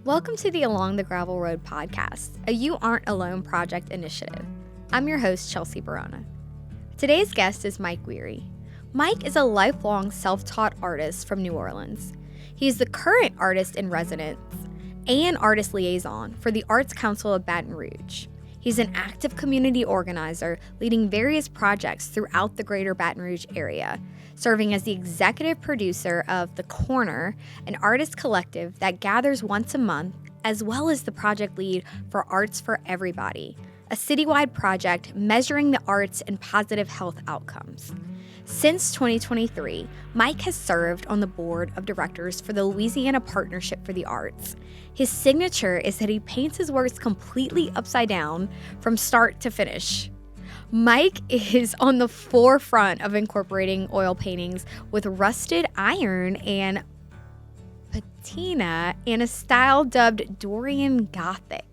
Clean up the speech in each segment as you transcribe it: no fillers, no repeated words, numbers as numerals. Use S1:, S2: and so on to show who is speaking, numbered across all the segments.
S1: Welcome to the Along the Gravel Road podcast, a You Aren't Alone project initiative. I'm your host, Chelsea Barona. Today's guest is Mike Weary. Mike is a lifelong self-taught artist from New Orleans. He is the current artist in residence and artist liaison for the Arts Council of Baton Rouge. He's an active community organizer leading various projects throughout the greater Baton Rouge area, serving as the executive producer of The Corner, an artist collective that gathers once a month, as well as the project lead for Arts for Everybody, a citywide project measuring the arts and positive health outcomes. Since 2023, Mike has served on the board of directors for the Louisiana Partnership for the Arts. His signature is that he paints his works completely upside down from start to finish. Mike is on the forefront of incorporating oil paintings with rusted iron and patina in a style dubbed Dorian Gothic.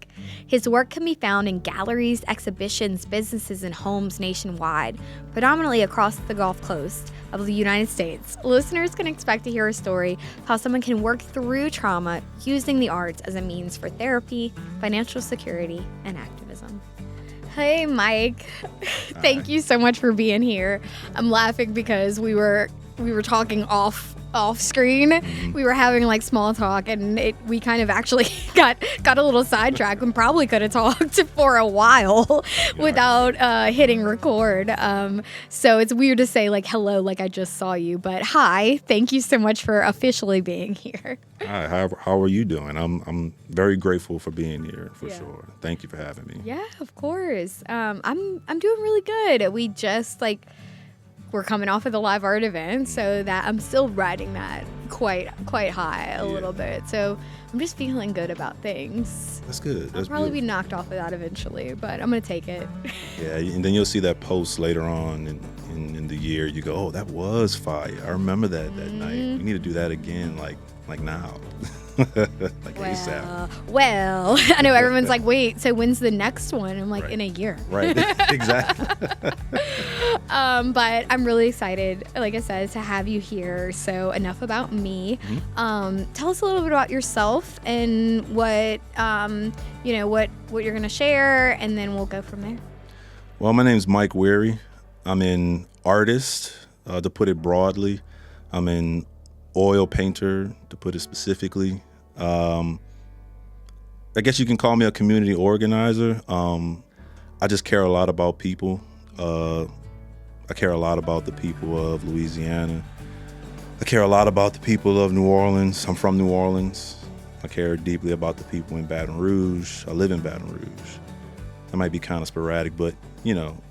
S1: His work can be found in galleries, exhibitions, businesses, and homes nationwide, predominantly across the Gulf Coast of the United States. Listeners can expect to hear a story of how someone can work through trauma using the arts as a means for therapy, financial security, and activism. Hey, Mike. Thank you so much for being here. I'm laughing because we were talking off screen. We were having like small talk, and we kind of actually got a little sidetracked and probably could have talked for a while without hitting record. So it's weird to say like hello, like I just saw you, but hi. Thank you so much for officially being here.
S2: Hi, how are you doing? I'm very grateful for being here for sure. Thank you for having me.
S1: Yeah, of course. I'm doing really good. We just we're coming off of the live art event, so that I'm still riding that quite high a little bit. So I'm just feeling good about things.
S2: That's good.
S1: I'll probably be knocked off of that eventually, but I'm gonna take it.
S2: Yeah, and then you'll see that post later on in the year. You go, oh, that was fire. I remember that night. We need to do that again, like now. Like ASAP.
S1: Well, I know everyone's like, wait, so when's the next one? I'm like,
S2: right.
S1: In a year.
S2: Right, exactly.
S1: But I'm really excited, like I said, to have you here. So enough about me. Tell us a little bit about yourself and what you're gonna share, and then we'll go from there.
S2: Well, my name's Mike Weary. I'm an artist, to put it broadly. I'm an oil painter, to put it specifically. I guess you can call me a community organizer. I just care a lot about people. I care a lot about the people of Louisiana. I care a lot about the people of New Orleans. I'm from New Orleans. I care deeply about the people in Baton Rouge. I live in Baton Rouge. That might be kind of sporadic, but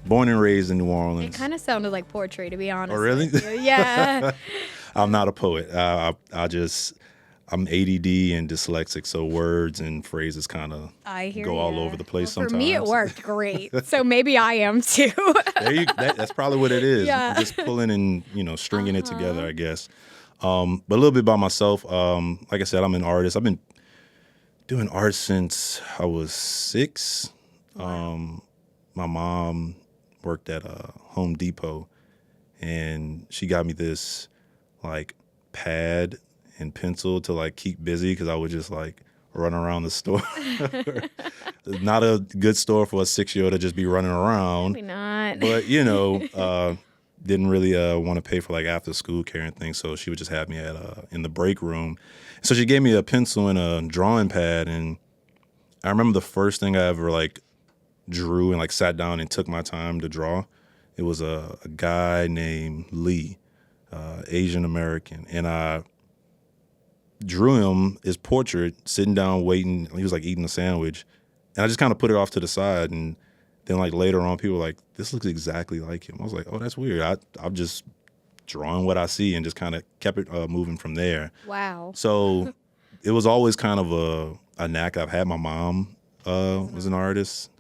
S2: born and raised in New Orleans.
S1: It kind of sounded like poetry, to be honest.
S2: Oh, really?
S1: With you. Yeah.
S2: I'm not a poet. I'm ADD and dyslexic, so words and phrases kind of go all over the place sometimes.
S1: For me, it worked great, so maybe I am too.
S2: That's probably what it is.
S1: Yeah.
S2: Just pulling and stringing it together, I guess. But a little bit about myself. Like I said, I'm an artist. I've been doing art since I was 6.
S1: Wow.
S2: My mom worked at Home Depot, and she got me this pad and pencil to keep busy because I would just run around the store. Not a good store for a 6-year-old to just be running around.
S1: Maybe not.
S2: But didn't really want to pay for after school care and things, so she would just have me in the break room. So she gave me a pencil and a drawing pad, and I remember the first thing I ever drew and sat down and took my time to draw. It was a guy named Lee, Asian American, and I drew him his portrait sitting down waiting. He was eating a sandwich, and I just kind of put it off to the side. And then later on, people were like, "This looks exactly like him." I was like, "Oh, that's weird." I'm just drawing what I see and just kind of kept it moving from there.
S1: Wow.
S2: So it was always kind of a knack I've had. My mom was an artist.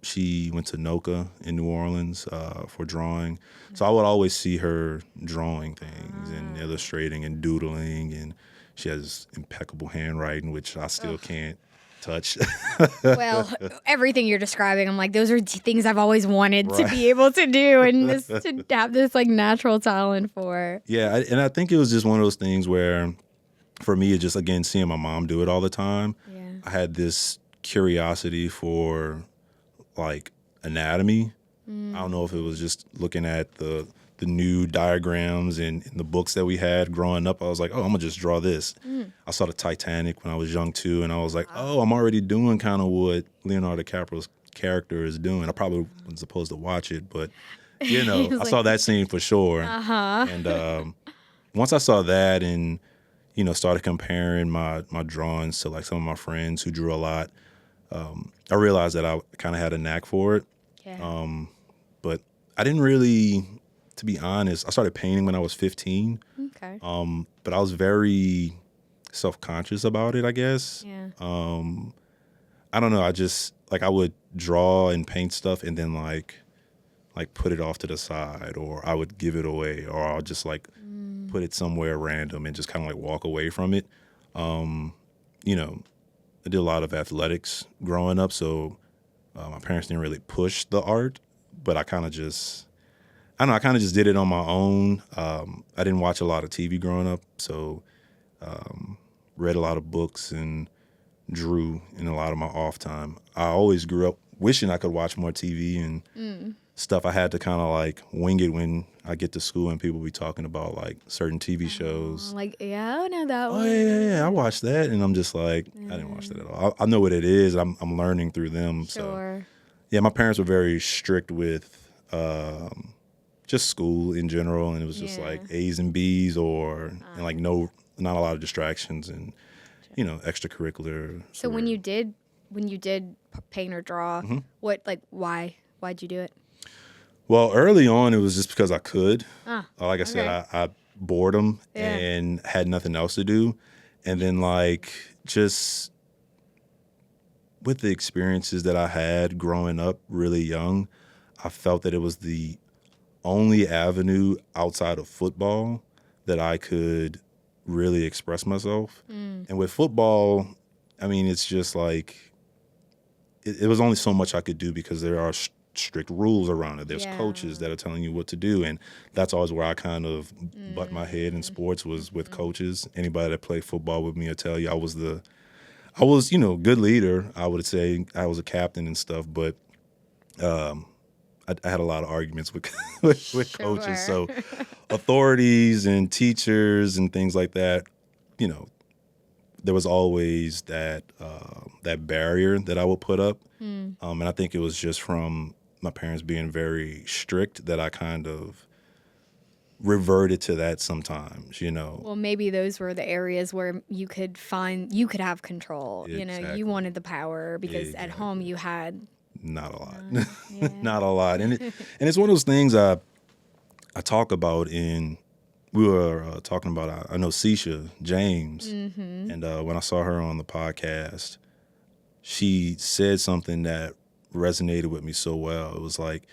S2: She went to NOCA in New Orleans for drawing. So I would always see her drawing things and illustrating and doodling. And she has impeccable handwriting, which I still can't touch.
S1: Well, everything you're describing, I'm like, those are things I've always wanted to be able to do and just to have this natural talent for.
S2: Yeah, and I think it was just one of those things where for me, it's just, again, seeing my mom do it all the time.
S1: Yeah.
S2: I had this curiosity for, like, anatomy. I don't know if it was just looking at the new diagrams in the books that we had growing up. I was like, oh, I'm going to just draw this. I saw the Titanic when I was young, too, and I was like, oh, I'm already doing kind of what Leonardo DiCaprio's character is doing. I probably wasn't supposed to watch it, but, I saw that scene for sure. And once I saw that and, started comparing my drawings to, like, some of my friends who drew a lot, I realized that I kind of had a knack for it.
S1: Yeah.
S2: But I didn't really, to be honest, I started painting when I was 15.
S1: Okay.
S2: But I was very self-conscious about it, I guess.
S1: Yeah.
S2: I don't know. I just, like, I would draw and paint stuff and then, like put it off to the side, or I would give it away, or I'll just, like, put it somewhere random and just kind of, like, walk away from it. I did a lot of athletics growing up, so my parents didn't really push the art, but I kind of just did it on my own. I didn't watch a lot of TV growing up, so read a lot of books and drew in a lot of my off time. I always grew up wishing I could watch more TV and stuff. I had to kind of, like, wing it when I get to school and people be talking about, like, certain TV shows.
S1: Like, yeah, I know that one.
S2: Oh, yeah, I watched that. And I'm just like, I didn't watch that at all. I know what it is. I'm learning through them.
S1: Sure.
S2: So, yeah, my parents were very strict with just school in general. And it was just, like, A's and B's and, like, not a lot of distractions and, extracurricular.
S1: So when you did paint or draw, why'd you do it?
S2: Well, early on, it was just because I could. Like I
S1: okay.
S2: said, I boredom and had nothing else to do. And then, like, just with the experiences that I had growing up really young, I felt that it was the only avenue outside of football that I could really express myself. And with football, I mean, it's just like, it was only so much I could do because there are strict rules around it. There's coaches that are telling you what to do, and that's always where I kind of butt my head in sports, was with coaches. Anybody that played football with me will tell you I was good leader. I would say I was a captain and stuff, but I had a lot of arguments with coaches. So authorities and teachers and things like that, there was always that barrier that I would put up. And I think it was just from my parents being very strict that I kind of reverted to that sometimes,
S1: Well, maybe those were the areas where you could have control.
S2: Exactly.
S1: You wanted the power because at home you had
S2: not a lot. Not a lot. And it's one of those things I talk about we were talking about, I know Cecia James, and when I saw her on the podcast, she said something that resonated with me so well. It was like,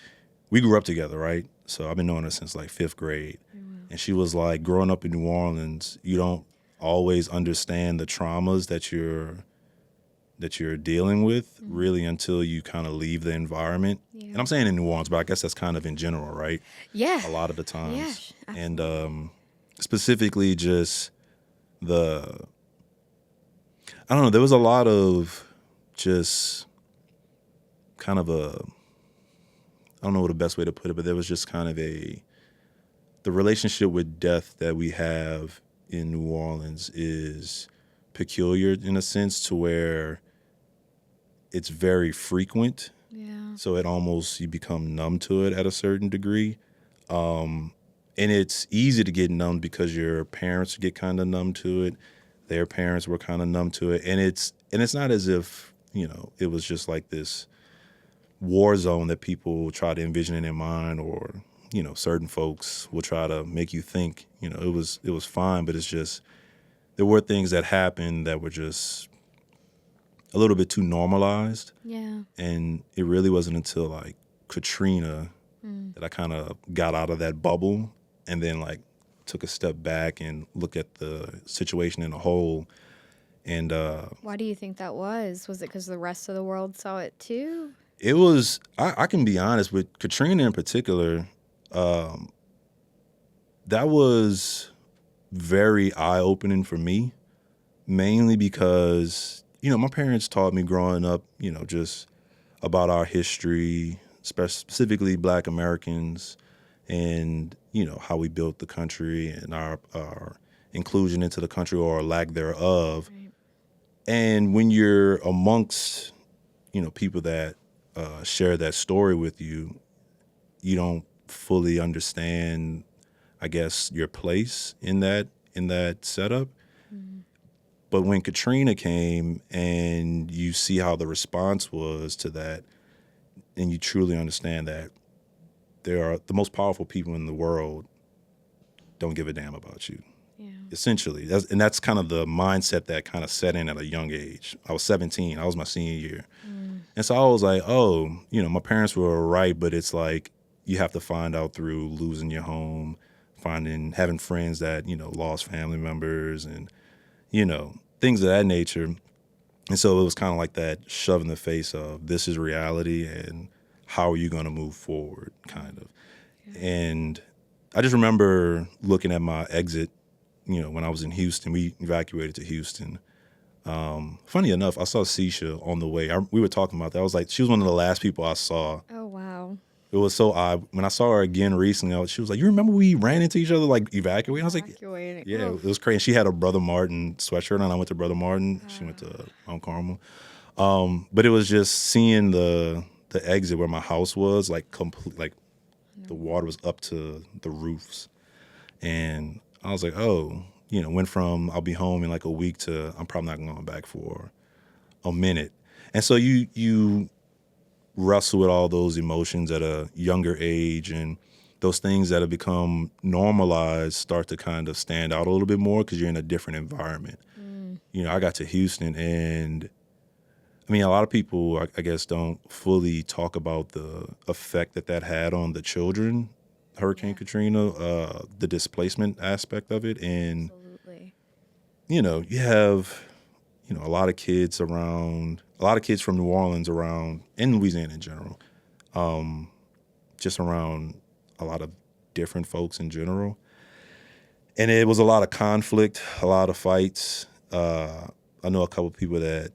S2: we grew up together, right? So I've been knowing her since, like, 5th grade. And she was like, growing up in New Orleans, you don't always understand the traumas that you're dealing with really until you kind of leave the environment. Yeah. And I'm saying in New Orleans, but I guess that's kind of in general, right?
S1: Yeah.
S2: A lot of the times.
S1: Yeah,
S2: and specifically just I don't know, there was a lot of just kind of I don't know what the best way to put it, but there was just kind of the relationship with death that we have in New Orleans is peculiar in a sense, to where it's very frequent.
S1: Yeah.
S2: So you become numb to it at a certain degree. And it's easy to get numb because your parents get kind of numb to it. Their parents were kind of numb to it. And it's not as if, it was just like this war zone that people try to envision in their mind, or, certain folks will try to make you think, it was fine, but it's just, there were things that happened that were just a little bit too normalized.
S1: Yeah.
S2: And it really wasn't until, like, Katrina that I kind of got out of that bubble and then, like, took a step back and looked at the situation in a whole. And
S1: why do you think that was? Was it because the rest of the world saw it too?
S2: It was, I can be honest, with Katrina in particular, that was very eye-opening for me. mainly because, my parents taught me growing up, just about our history, specifically Black Americans, and, how we built the country and our inclusion into the country or lack thereof.
S1: Right.
S2: And when you're amongst, people that share that story with you, you don't fully understand, I guess, your place in that setup.
S1: Mm-hmm.
S2: But when Katrina came and you see how the response was to that, and you truly understand that there are the most powerful people in the world don't give a damn about you.
S1: Yeah.
S2: Essentially, that's kind of the mindset that kind of set in at a young age. I was 17. I was my senior year. And so I was like, oh, my parents were right, but it's like you have to find out through losing your home, having friends that, lost family members and, things of that nature. And so it was kind of like that shove in the face of this is reality and how are you going to move forward, kind of. Yeah. And I just remember looking at my exit, when I was in Houston. We evacuated to Houston. Funny enough, I saw Seisha on the way. We were talking about that. I was like, she was one of the last people I saw.
S1: Oh, wow.
S2: It was so odd. When I saw her again recently, she was like, you remember we ran into each other, like evacuating? I was like, yeah, it was crazy. She had a Brother Martin sweatshirt on. I went to Brother Martin. She went to Mount Carmel. But it was just seeing the exit where my house was, like complete, like the water was up to the roofs. And I was like, oh, went from I'll be home in like a week to I'm probably not going back for a minute. And so you wrestle with all those emotions at a younger age, and those things that have become normalized start to kind of stand out a little bit more because you're in a different environment. I got to Houston, and I mean, a lot of people, I guess, don't fully talk about the effect that had on the children. Hurricane Katrina, the displacement aspect of it. And,
S1: absolutely.
S2: You have, a lot of kids from New Orleans around, and Louisiana in general, just around a lot of different folks in general. And it was a lot of conflict, a lot of fights. I know a couple of people that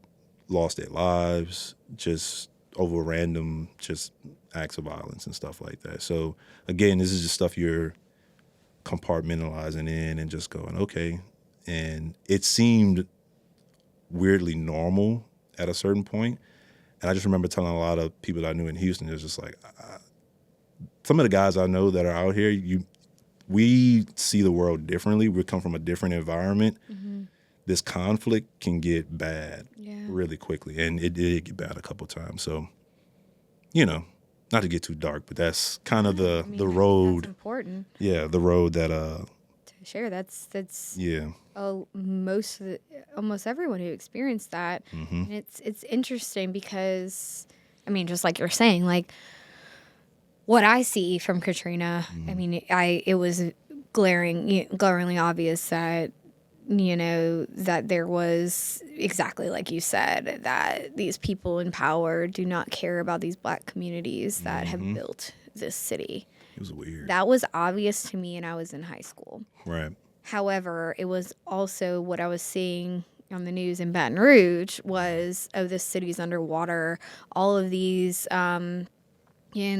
S2: lost their lives just over random just acts of violence and stuff like that. So again, this is just stuff you're compartmentalizing in and just going, okay. And it seemed weirdly normal at a certain point. And I just remember telling a lot of people that I knew in Houston, it was just like, some of the guys I know that are out here, we see the world differently. We come from a different environment. Mm-hmm. This conflict can get bad really quickly. And it did get bad a couple of times. So, not to get too dark, but that's kind of the road.
S1: That's important.
S2: Yeah, the road that
S1: to share. That's
S2: yeah.
S1: Almost everyone who experienced that. Mm-hmm. And it's interesting because, I mean, just like you're saying, like what I see from Katrina, I mean, it was glaringly obvious that that there was exactly like you said, that these people in power do not care about these Black communities that have built this city.
S2: It was weird.
S1: That was obvious to me, and I was in high school.
S2: Right.
S1: However, it was also what I was seeing on the news in Baton Rouge was, oh, this city's underwater. All of these, these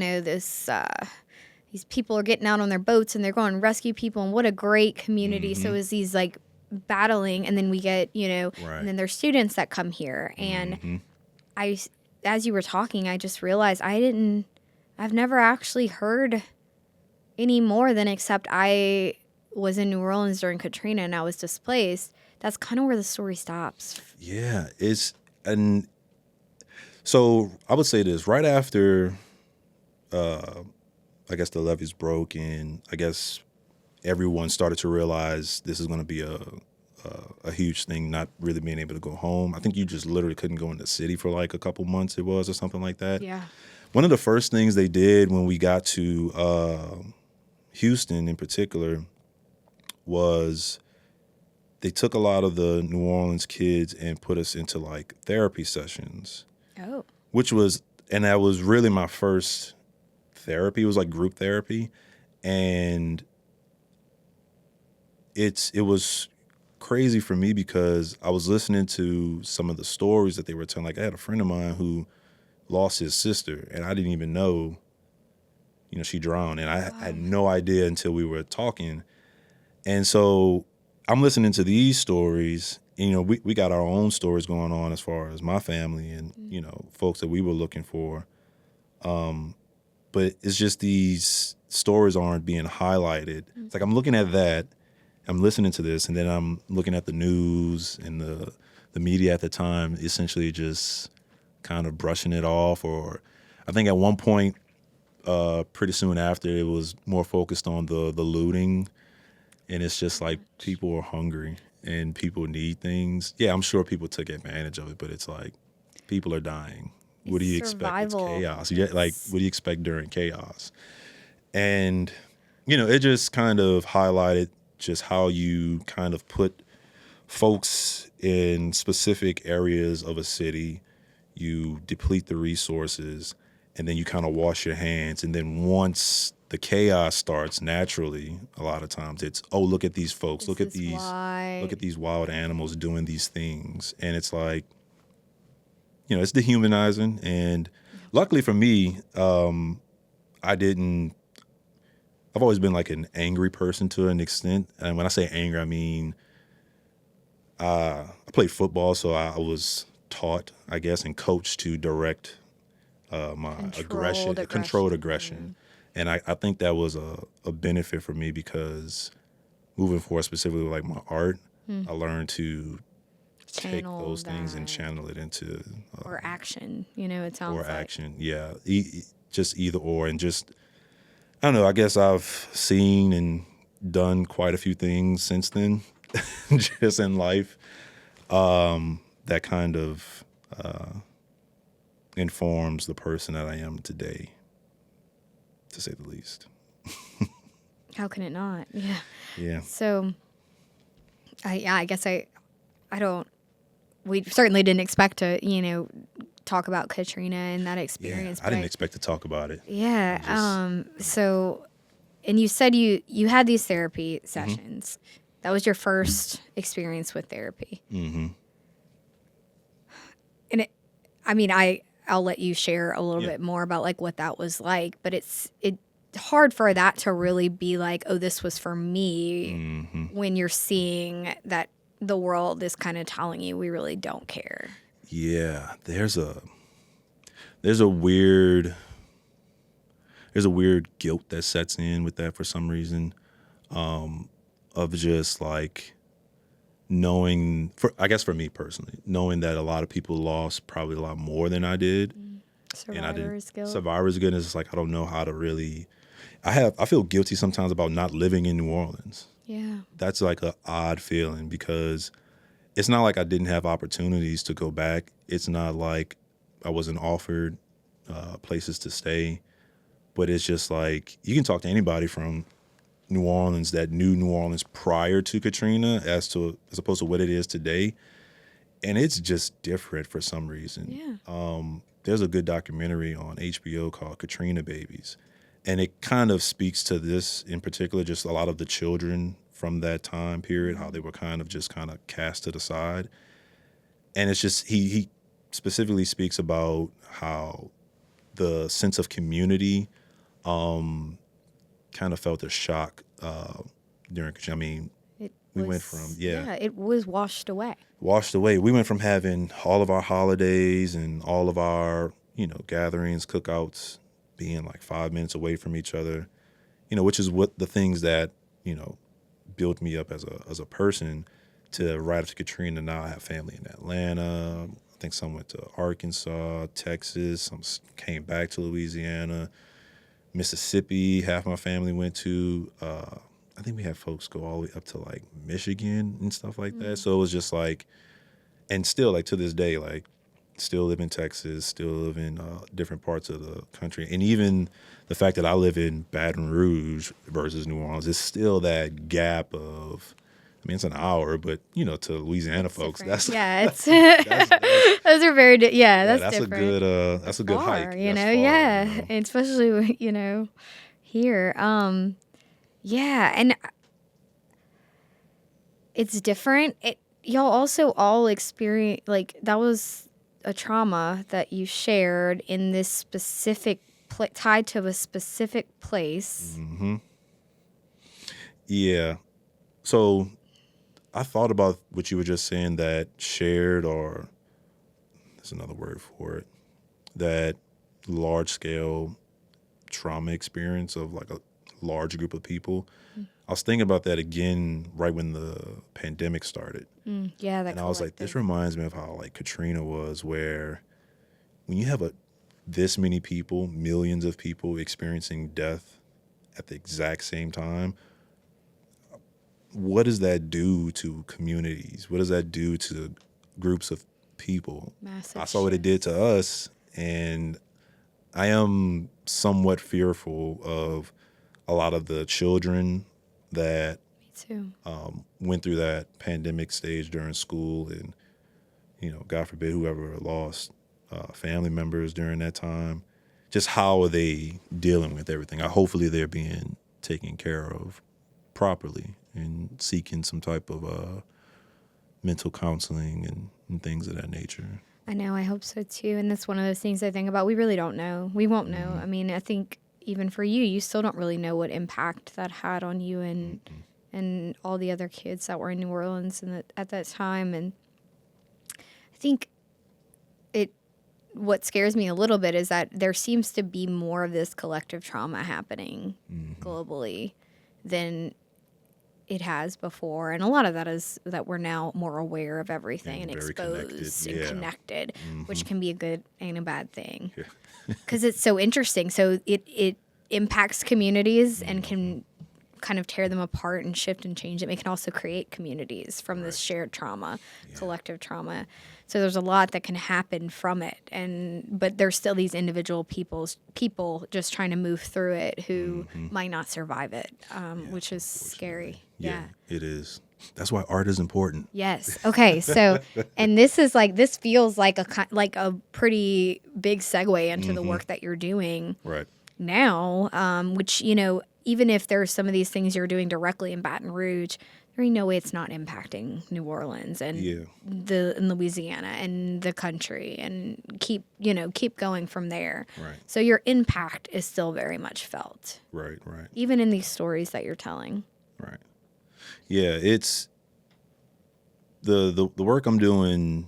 S1: people are getting out on their boats and they're going to rescue people, and what a great community. So it's these like battling, and then we get, and then there's students that come here. And as you were talking, I just realized I've never actually heard any more than except I was in New Orleans during Katrina and I was displaced. That's kind of where the story stops.
S2: Yeah, and so I would say this, right after, I guess the levees broke and I guess everyone started to realize this is going to be a huge thing, not really being able to go home. I think you just literally couldn't go in the city for like a couple months or something like that.
S1: Yeah.
S2: One of the first things they did when we got to Houston in particular was they took a lot of the New Orleans kids and put us into like therapy sessions. Oh. That was really my first therapy. It was like group therapy. And it was crazy for me because I was listening to some of the stories that they were telling. Like, I had a friend of mine who lost his sister, and I didn't even know, she drowned. And I had no idea until we were talking. And so I'm listening to these stories. And, we got our own stories going on as far as my family and, folks that we were looking for. But it's just these stories aren't being highlighted. It's like I'm looking at that, I'm listening to this, and then I'm looking at the news and the media at the time, essentially just kind of brushing it off. Or I think at one point, pretty soon after, it was more focused on the looting. And it's just like people are hungry and people need things. Yeah, I'm sure people took advantage of it, but it's like people are dying. What do you expect? It's chaos. Yeah, like, what do you expect during chaos? And, it just kind of highlighted just how you kind of put folks in specific areas of a city. You deplete the resources, and then you kind of wash your hands. And then once the chaos starts, naturally, a lot of times it's, oh, look at these folks. Look at these wild animals doing these things. And it's like, it's dehumanizing. And luckily for me, I've always been like an angry person to an extent. And when I say angry, I mean, I played football, so I was taught, I guess, and coached to direct my controlled aggression. And I think that was a benefit for me because moving forward, specifically like my art, I learned to take those things and channel it into
S1: or action. It sounds like.
S2: Or action, yeah. Just either or, and just, I don't know, I guess I've seen and done quite a few things since then, just in life, that kind of informs the person that I am today, to say the least.
S1: How can it not? Yeah.
S2: Yeah.
S1: So, I guess we certainly didn't expect to, talk about Katrina and that experience.
S2: Yeah, I didn't expect to talk about it.
S1: Yeah. So, and you said you had these therapy sessions. Mm-hmm. That was your first experience with therapy. Mm-hmm. And I'll let you share a little bit more about like what that was like, but it's hard for that to really be like, oh, this was for me, when you're seeing that the world is kind of telling you we really don't care.
S2: Yeah, there's a weird guilt that sets in with that for some reason, of just like knowing, I guess for me personally, knowing that a lot of people lost probably a lot more than I did.
S1: Survivor's guilt.
S2: Survivor's guilt is like, I don't know how to really, I feel guilty sometimes about not living in New Orleans.
S1: Yeah.
S2: That's like an odd feeling because it's not like I didn't have opportunities to go back. It's not like I wasn't offered places to stay, but it's just like you can talk to anybody from New Orleans that knew New Orleans prior to Katrina as opposed to what it is today, and it's just different for some reason.
S1: Yeah.
S2: There's a good documentary on HBO called Katrina Babies, and it kind of speaks to this in particular, just a lot of the children from that time period, how they were kind of cast to the side. And it's just, he specifically speaks about how the sense of community kind of felt a shock during Katrina. I mean, we went from,
S1: it was washed away.
S2: We went from having all of our holidays and all of our, gatherings, cookouts, being like 5 minutes away from each other, which is what the things that, built me up as a person, to right after Katrina. Now I have family in Atlanta. I think some went to Arkansas, Texas. Some came back to Louisiana, Mississippi. Half my family went to. I think we had folks go all the way up to like Michigan and stuff like that. So it was just like, and still like to this day, like still live in Texas, still live in different parts of the country. And even the fact that I live in Baton Rouge versus New Orleans is still that gap of, I mean, it's an hour, but, to Louisiana folks,
S1: different.
S2: that's...
S1: Yeah, it's... those are very... that's different.
S2: That's a good
S1: far,
S2: hike.
S1: And especially, here. Yeah, and it's different. Y'all also all experience, like, that was a trauma that you shared in this specific tied to a specific place.
S2: Mm-hmm. Yeah. So I thought about what you were just saying, that shared, or there's another word for it, that large scale trauma experience of like a large group of people. I was thinking about that again right when the pandemic started.
S1: Yeah, that
S2: And I was like, this
S1: collective.
S2: reminds me of how like Katrina was, where when you have this many people, millions of people experiencing death at the exact same time, what does that do to communities? What does that do to groups of people?
S1: Massive
S2: I saw what it did to us, and I am somewhat fearful of a lot of the children that
S1: Me too.
S2: went through that pandemic stage during school, and God forbid, whoever lost family members during that time. Just how are they dealing with everything? Hopefully they're being taken care of properly and seeking some type of mental counseling and things of that nature.
S1: I know, I hope so too. And that's one of those things I think about. We really don't know. We won't know.
S2: Mm-hmm.
S1: I mean, I think even for you, you still don't really know what impact that had on you and all the other kids that were in New Orleans at that time. And I think what scares me a little bit is that there seems to be more of this collective trauma happening globally than it has before. And a lot of that is that we're now more aware of everything and
S2: very
S1: exposed
S2: connected.
S1: and
S2: Yeah.
S1: connected, which can be a good and a bad thing.
S2: Yeah.
S1: Because it's so interesting. So it impacts communities and can kind of tear them apart and shift and change them. It can also create communities from this shared trauma, collective trauma. So there's a lot that can happen from it, but there's still these individual people just trying to move through it who might not survive it, which is scary. Yeah,
S2: it is. That's why art is important.
S1: Yes. Okay. So, and this feels like a pretty big segue into the work that you're doing
S2: Right.
S1: now, which, even if there's some of these things you're doing directly in Baton Rouge, there ain't no way it's not impacting New Orleans and and Louisiana and the country, and keep going from there.
S2: Right.
S1: So your impact is still very much felt.
S2: Right.
S1: Even in these stories that you're telling.
S2: Right. Yeah, it's the work I'm doing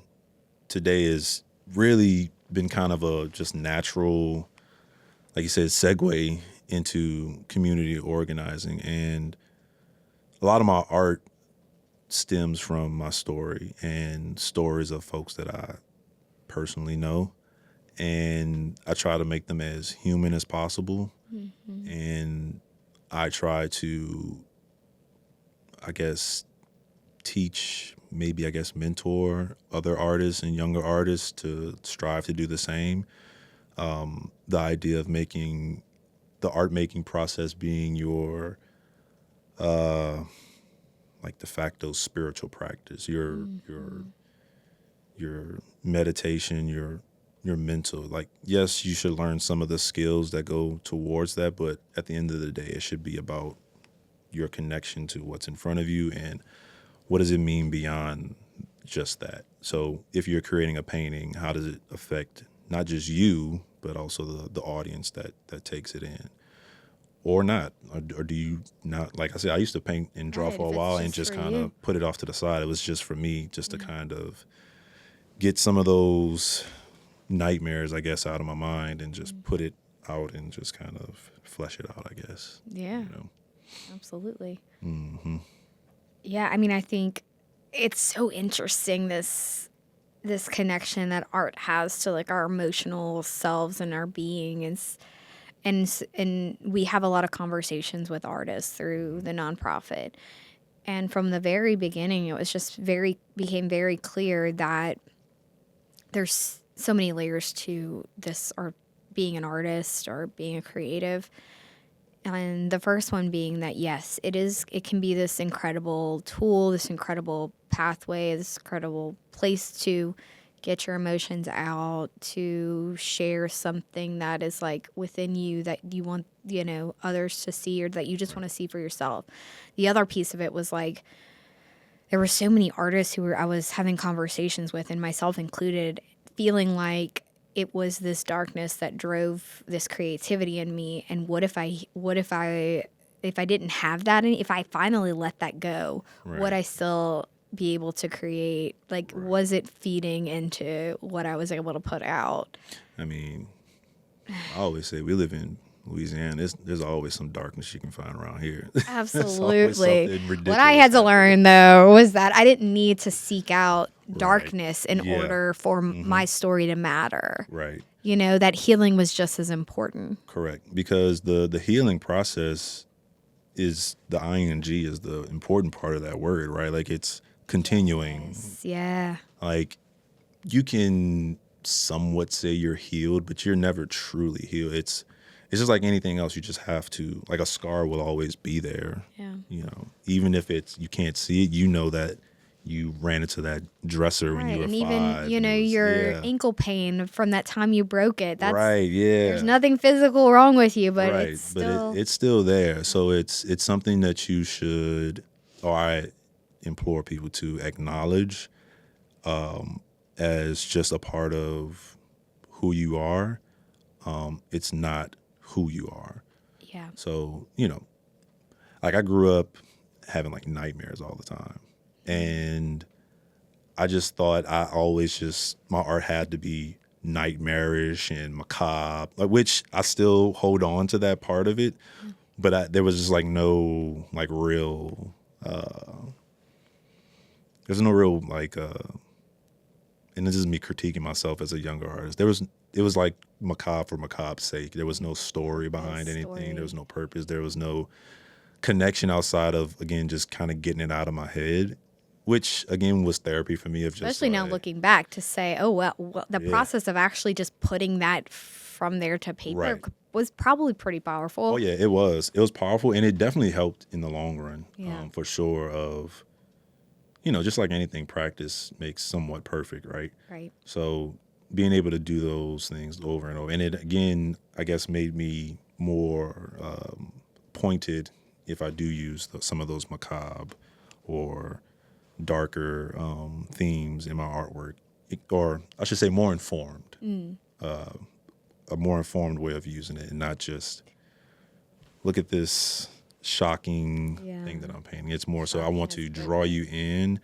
S2: today has really been kind of a just natural, like you said, segue into community organizing. And a lot of my art stems from my story and stories of folks that I personally know. And I try to make them as human as possible. And I try to, mentor other artists and younger artists to strive to do the same. The idea of making the art making process being your like de facto spiritual practice, your meditation, your mental. Like, yes, you should learn some of the skills that go towards that, but at the end of the day, it should be about your connection to what's in front of you and what does it mean beyond just that. So if you're creating a painting, how does it affect not just you, but also the audience that takes it in? Or not, or do you not? Like I said, I used to paint and draw for a while and just kind of put it off to the side. It was just for me, just to kind of get some of those nightmares, I guess, out of my mind and just put it out and just kind of flesh it out, I guess.
S1: Yeah, absolutely. Yeah, I mean, I think it's so interesting, this connection that art has to like our emotional selves and our being, and we have a lot of conversations with artists through the nonprofit. And from the very beginning, it was just became very clear that there's so many layers to this, or being an artist or being a creative. And the first one being that, yes, it can be this incredible tool, this incredible pathway, this incredible place to get your emotions out, to share something that is like within you that you want, others to see, or that you just want to see for yourself. The other piece of it was like, there were so many artists who I was having conversations with, and myself included, feeling like it was this darkness that drove this creativity in me. And what if I didn't have that, and if I finally let that go, would I still be able to create? Like, was it feeding into what I was able to put out?
S2: I mean, I always say we live in Louisiana. There's always some darkness you can find around here.
S1: Absolutely. What I had to learn, though, was that I didn't need to seek out darkness in order for my story to matter.
S2: Right.
S1: You know, that healing was just as important.
S2: Correct. Because the healing process is, the ing is the important part of that word, right? Like, it's continuing.
S1: Yes. Yeah.
S2: Like, you can somewhat say you're healed, but you're never truly healed. It's just like anything else. You just have to, like, a scar will always be there.
S1: Yeah.
S2: You know, even if you can't see it, you know that you ran into that dresser when you were 5.
S1: And even, your ankle pain from that time you broke it. That's, there's nothing physical wrong with you, but it's still...
S2: it's still there. So it's something that you should, or I implore people to acknowledge as just a part of who you are. It's not who you are.
S1: Yeah.
S2: So, like, I grew up having, like, nightmares all the time. And I just thought my art had to be nightmarish and macabre, like, which I still hold on to that part of it. But there was just, like, no, like, real, there's no real, like, and this is me critiquing myself as a younger artist. It was like macabre for macabre's sake. There was no story behind anything. There was no purpose. There was no connection outside of, again, just kind of getting it out of my head, which, again, was therapy for me.
S1: Especially now looking back to say, oh, well the process of actually just putting that from there to paper was probably pretty powerful.
S2: Oh, yeah, it was. It was powerful, and it definitely helped in the long run, for sure, of, just like anything, practice makes somewhat perfect, right?
S1: Right.
S2: So being able to do those things over and over. And it, again, I guess made me more pointed if I do use some of those macabre or darker themes in my artwork, or I should say more informed, a more informed way of using it, and not just look at this shocking thing that I'm painting. It's more so I want to draw you in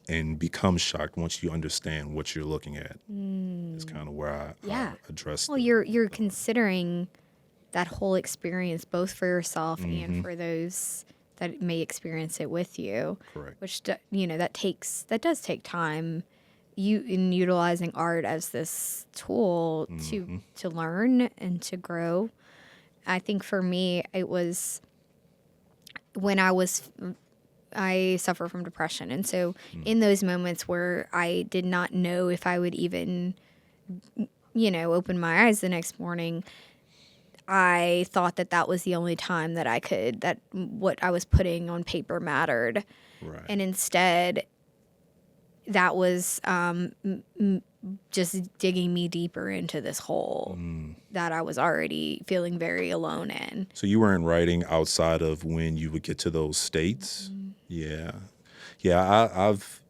S2: and become shocked once you understand what you're looking at. It's kind of where I address.
S1: Well, you're considering that whole experience both for yourself and for those that may experience it with you.
S2: Correct.
S1: Which that does take time. In utilizing art as this tool to learn and to grow. I think for me, it was when I suffer from depression. And so in those moments where I did not know if I would even, open my eyes the next morning, I thought that was the only time that what I was putting on paper mattered.
S2: Right.
S1: And instead, that was just digging me deeper into this hole that I was already feeling very alone in.
S2: So you weren't writing outside of when you would get to those states? Yeah. You have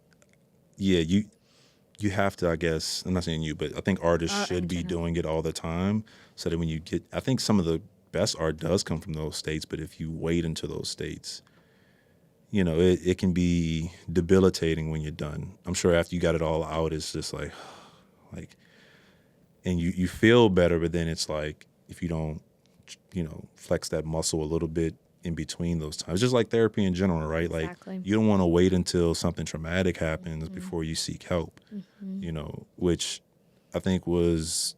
S2: to, I guess, I'm not saying you, but I think artists should be doing it all the time, so that when you get, I think some of the best art does come from those states, but if you wait into those states, it can be debilitating when you're done. I'm sure after you got it all out, it's just like, and you feel better, but then it's like, if you don't, flex that muscle a little bit in between those times. It's just like therapy in general, right?
S1: Exactly.
S2: Like, you don't want to wait until something traumatic happens before you seek help, which I think was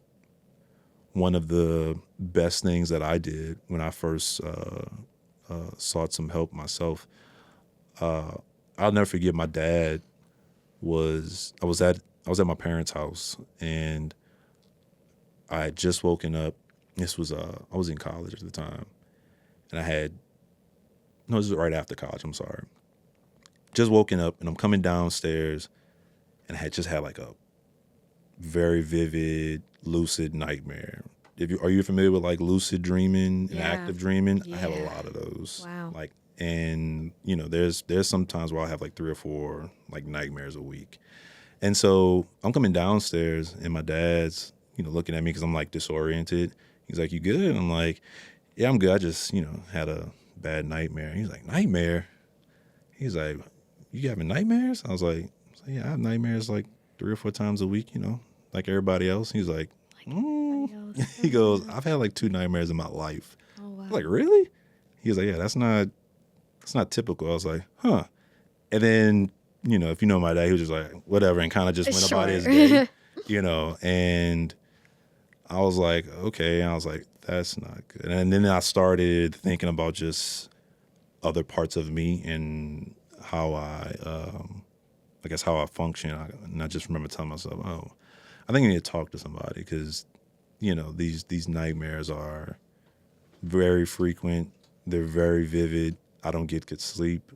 S2: one of the best things that I did when I first sought some help myself. I'll never forget, my dad I was at my parents' house, and I had just woken up. This was I was in college at the time, and this was right after college, I'm sorry. Just woken up, and I'm coming downstairs, and I had just had like a very vivid, lucid nightmare. Are you familiar with like lucid dreaming and active dreaming?
S1: Yeah.
S2: I have a lot of those.
S1: Wow.
S2: Like And, there's some times where I'll have like 3 or 4 like nightmares a week. And so I'm coming downstairs and my dad's, looking at me because I'm like disoriented. He's like, "You good?" And I'm like, "Yeah, I'm good. I just, had a bad nightmare." He's like, "Nightmare?" He's like, "You having nightmares?" I was like, "Yeah, I have nightmares like 3 or 4 times a week, like everybody else." He's like,
S1: Everybody else.
S2: he goes, "I've had like 2 nightmares in my life."
S1: Oh, wow.
S2: I'm like, "Really?" He was like, "Yeah, that's not typical." I was like, "Huh." And then, if you know my dad, he was just like, whatever, and kind of just went about his day, and I was like, okay. And I was like, that's not good. And then I started thinking about just other parts of me and how I guess how I function. And I just remember telling myself, oh, I think I need to talk to somebody because, these nightmares are very frequent. They're very vivid. I don't get good sleep.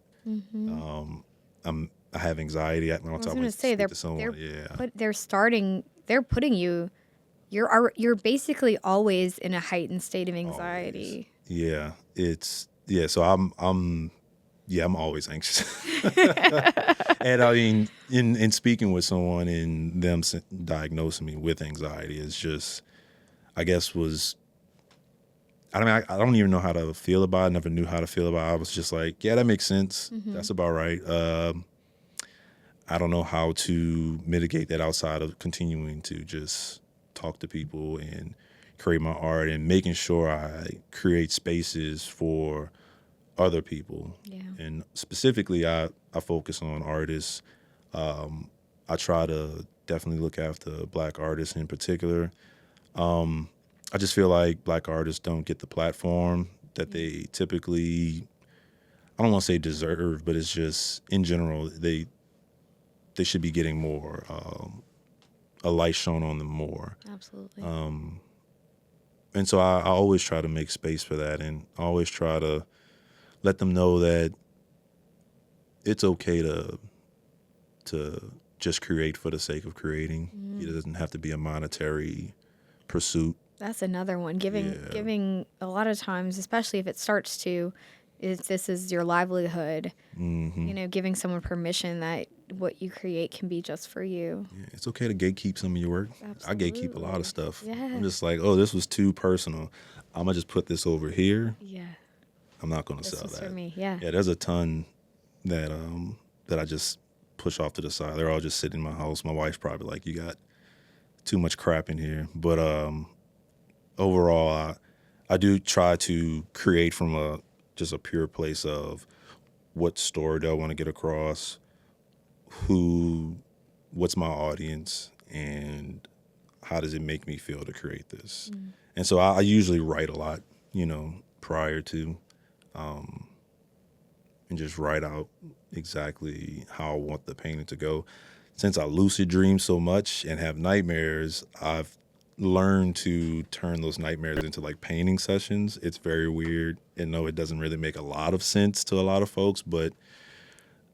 S2: I have anxiety. When
S1: I was going to say
S2: speak to someone, yeah.
S1: they're putting you. You're basically always in a heightened state of anxiety.
S2: Always. Yeah. So I'm always anxious. And I mean, in speaking with someone and them diagnosing me with anxiety is just, I guess I don't even know how to feel about it. I never knew how to feel about it. I was just like, yeah, that makes sense. That's about right. I don't know how to mitigate that outside of continuing to just talk to people and create my art and making sure I create spaces for other people.
S1: Yeah.
S2: And specifically, I focus on artists. I try to definitely look after Black artists in particular. I just feel like Black artists don't get the platform that they typically, I don't want to say deserve, but it's just, in general, they should be getting more, a light shown on them more.
S1: Absolutely.
S2: And so I always try to make space for that, and I always try to let them know that it's okay to just create for the sake of creating. It doesn't have to be a monetary pursuit.
S1: That's another one. Giving a lot of times, especially if it starts to, this is your livelihood. Giving someone permission that what you create can be just for you.
S2: Yeah, it's okay to gatekeep some of your work.
S1: Absolutely.
S2: I gatekeep a lot of stuff.
S1: Yeah.
S2: I'm just like, oh, this was too personal. I'm gonna just put this over here.
S1: Yeah.
S2: I'm not gonna
S1: This
S2: sell
S1: is
S2: that.
S1: for me. Yeah.
S2: Yeah, there's a ton that I just push off to the side. They're all just sitting in my house. My wife's probably like, you got too much crap in here. But overall, I do try to create from just a pure place of what story do I want to get across, what's my audience, and how does it make me feel to create this. And so I usually write a lot, prior to, and just write out exactly how I want the painting to go. Since I lucid dream so much and have nightmares, I've learned to turn those nightmares into like painting sessions. It's very weird. And no, it doesn't really make a lot of sense to a lot of folks, but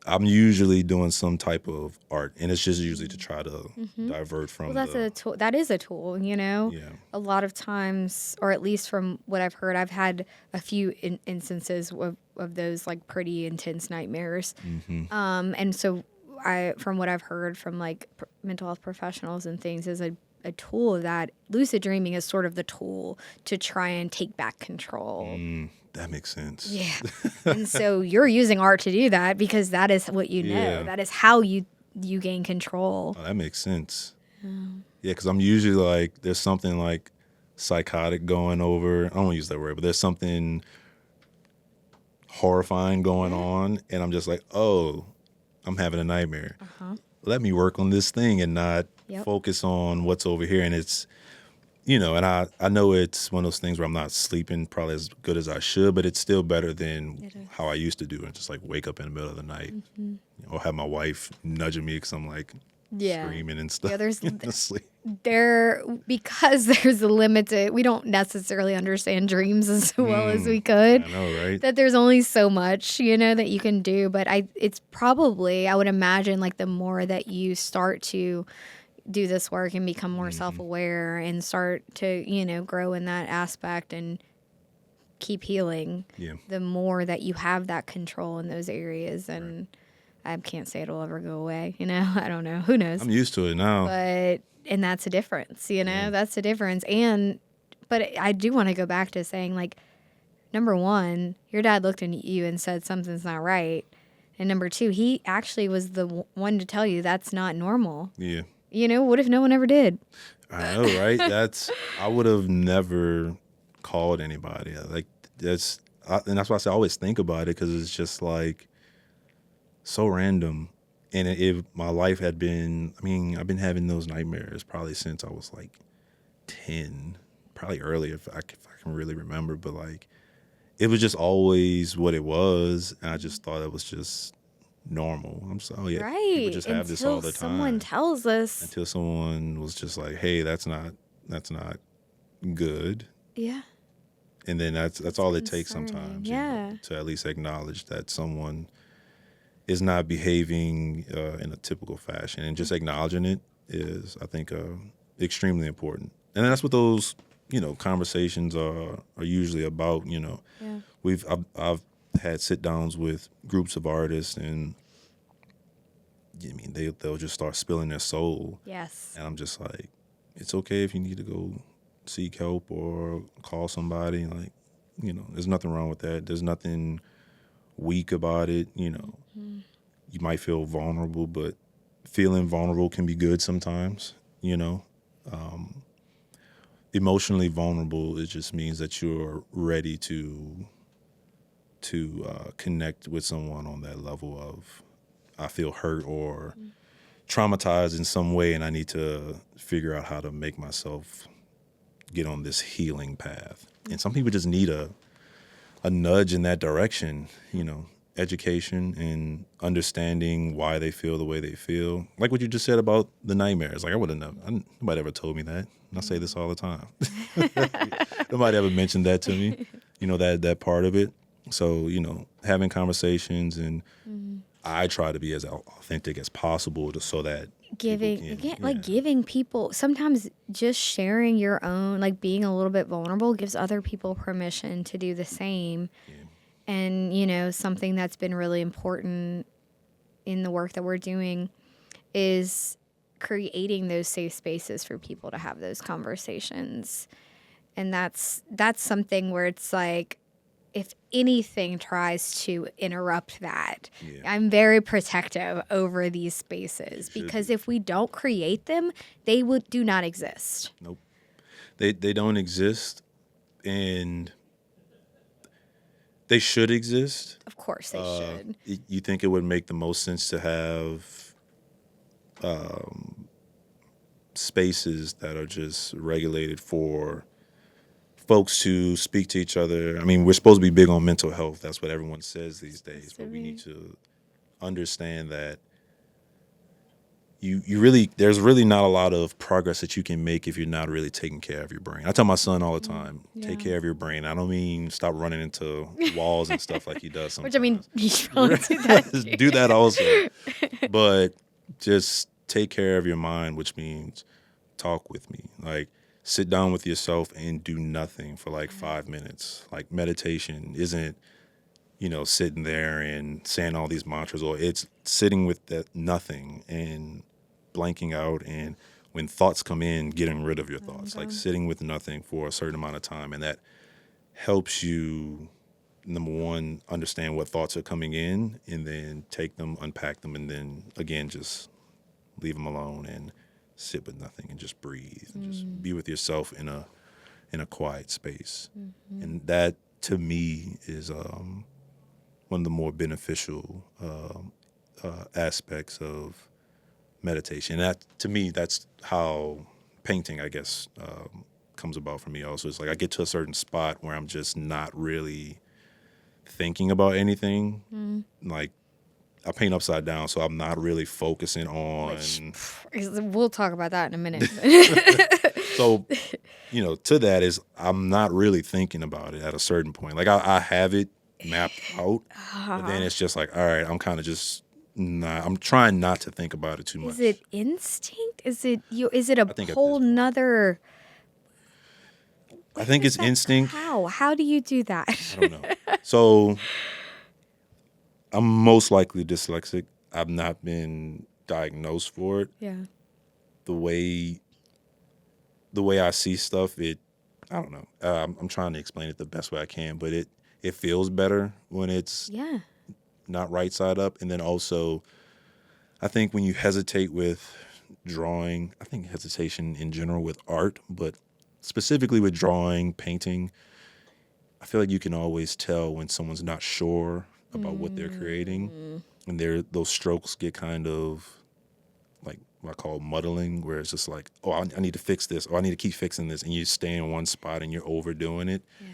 S2: I'm usually doing some type of art, and it's just usually to try to divert from.
S1: Well, that's a tool. That is a tool,
S2: Yeah.
S1: A lot of times, or at least from what I've heard, I've had a few instances of those like pretty intense nightmares. And so from what I've heard from like mental health professionals and things, is a tool that lucid dreaming is sort of the tool to try and take back control.
S2: That makes sense.
S1: Yeah. And so you're using art to do that because that is what you know.
S2: Yeah.
S1: That is how you gain control.
S2: Oh, that makes sense. Yeah, because I'm usually like, there's something like psychotic going over. I don't want to use that word, but there's something horrifying going on, and I'm just like, oh, I'm having a nightmare. Let me work on this thing and not focus on what's over here. And it's, and I know it's one of those things where I'm not sleeping probably as good as I should, but it's still better than how I used to do, and just like wake up in the middle of the night or have my wife nudging me because I'm like screaming and stuff.
S1: Yeah, there's
S2: sleep.
S1: because there's a limit to, we don't necessarily understand dreams as well as we could.
S2: I know, right?
S1: That there's only so much, that you can do. But it's probably, I would imagine, like the more that you start to do this work and become more self-aware and start to, grow in that aspect and keep healing, the more that you have that control in those areas. And I can't say it'll ever go away. I don't know. Who knows?
S2: I'm used to it now.
S1: And that's a difference. That's a difference. But I do want to go back to saying, like, number one, your dad looked at you and said something's not right. And number two, he actually was the one to tell you that's not normal.
S2: Yeah.
S1: What if no one ever did?
S2: I know, right? I would have never called anybody. Like, and that's why I say I always think about it, because it's just like so random. And if my life had been, I've been having those nightmares probably since I was like 10, probably earlier if I can really remember. But like, it was just always what it was, and I just thought it was just normal. I'm sorry,
S1: right?
S2: People just have this all the time.
S1: Someone tells us.
S2: Until someone was just like, "Hey, that's not good."
S1: Yeah.
S2: And then that's all it takes sometimes.
S1: Yeah.
S2: To at least acknowledge that someone is not behaving in a typical fashion, and just acknowledging it is, I think, extremely important. And that's what those conversations are usually about. I've had sit downs with groups of artists, and they'll just start spilling their soul.
S1: Yes.
S2: And I'm just like, it's okay if you need to go seek help or call somebody. Like, there's nothing wrong with that. There's nothing weak about it. You might feel vulnerable, but feeling vulnerable can be good sometimes. Emotionally vulnerable, it just means that you're ready to connect with someone on that level of, I feel hurt or traumatized in some way, and I need to figure out how to make myself get on this healing path. And some people just need a nudge in that direction, education and understanding why they feel the way they feel. Like what you just said about the nightmares. Like, nobody ever told me that. And I say this all the time. Nobody ever mentioned that to me, that part of it. So, having conversations, and I try to be as authentic as possible so that
S1: giving people, sometimes just sharing your own, like being a little bit vulnerable gives other people permission to do the same. Yeah. And, something that's been really important in the work that we're doing is creating those safe spaces for people to have those conversations. And that's something where it's like, if anything tries to interrupt that, I'm very protective over these spaces, because if we don't create them, they do not exist.
S2: Nope. They don't exist, and they should exist.
S1: Of course they should.
S2: You think it would make the most sense to have spaces that are just regulated for folks to speak to each other. We're supposed to be big on mental health. That's what everyone says these days. But we need to understand that there's really not a lot of progress that you can make if you're not really taking care of your brain. I tell my son all the time, take care of your brain. I don't mean stop running into walls and stuff like he does sometimes.
S1: Which, you should probably do that.
S2: Do that also. But just take care of your mind, which means talk with me. Like, sit down with yourself and do nothing for like 5 minutes. Like, meditation isn't, sitting there and saying all these mantras, or it's sitting with that nothing and blanking out, and when thoughts come in, getting rid of your thoughts. Like, sitting with nothing for a certain amount of time, and that helps you, number one, understand what thoughts are coming in, and then take them, unpack them, and then again just leave them alone and sit with nothing and just breathe and just be with yourself in a quiet space. And that, to me, is one of the more beneficial aspects of meditation. And that, to me, that's how painting, I guess, comes about for me also. It's like I get to a certain spot where I'm just not really thinking about anything. Like, I paint upside down, so I'm not really focusing on...
S1: We'll talk about that in a minute.
S2: So, to that is, I'm not really thinking about it at a certain point. Like, I have it mapped out, but then it's just like, all right, I'm kind of just not... I'm trying not to think about it too much.
S1: Is it instinct? Is it a whole nother...
S2: I think it's instinct.
S1: How do you do that?
S2: I don't know. So I'm most likely dyslexic. I've not been diagnosed for it.
S1: Yeah.
S2: The way I see stuff, I don't know. I'm trying to explain it the best way I can, but it feels better when it's not right side up. And then also, I think when you hesitate with drawing, I think hesitation in general with art, but specifically with drawing, painting, I feel like you can always tell when someone's not sure about what they're creating, and those strokes get kind of like what I call muddling, where it's just like, oh, I need to fix this, or I need to keep fixing this, and you stay in one spot and you're overdoing it. Yeah.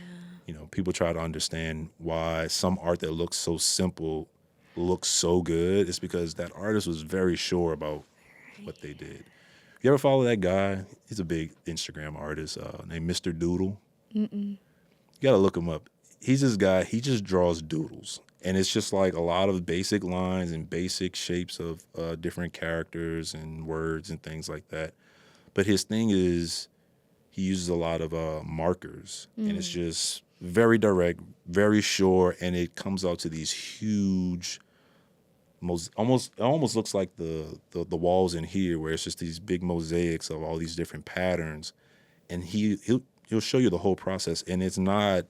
S2: You know, people try to understand why some art that looks so simple looks so good. It's because that artist was very sure about what they did. You ever follow that guy? He's a big Instagram artist named Mr. Doodle. You got to look him up. He's this guy, he just draws doodles. And it's just like a lot of basic lines and basic shapes of different characters and words and things like that. But his thing is he uses a lot of markers. And it's just very direct, very sure, and it comes out to these huge, it almost looks like the walls in here, where it's just these big mosaics of all these different patterns. And he'll show you the whole process, and he's not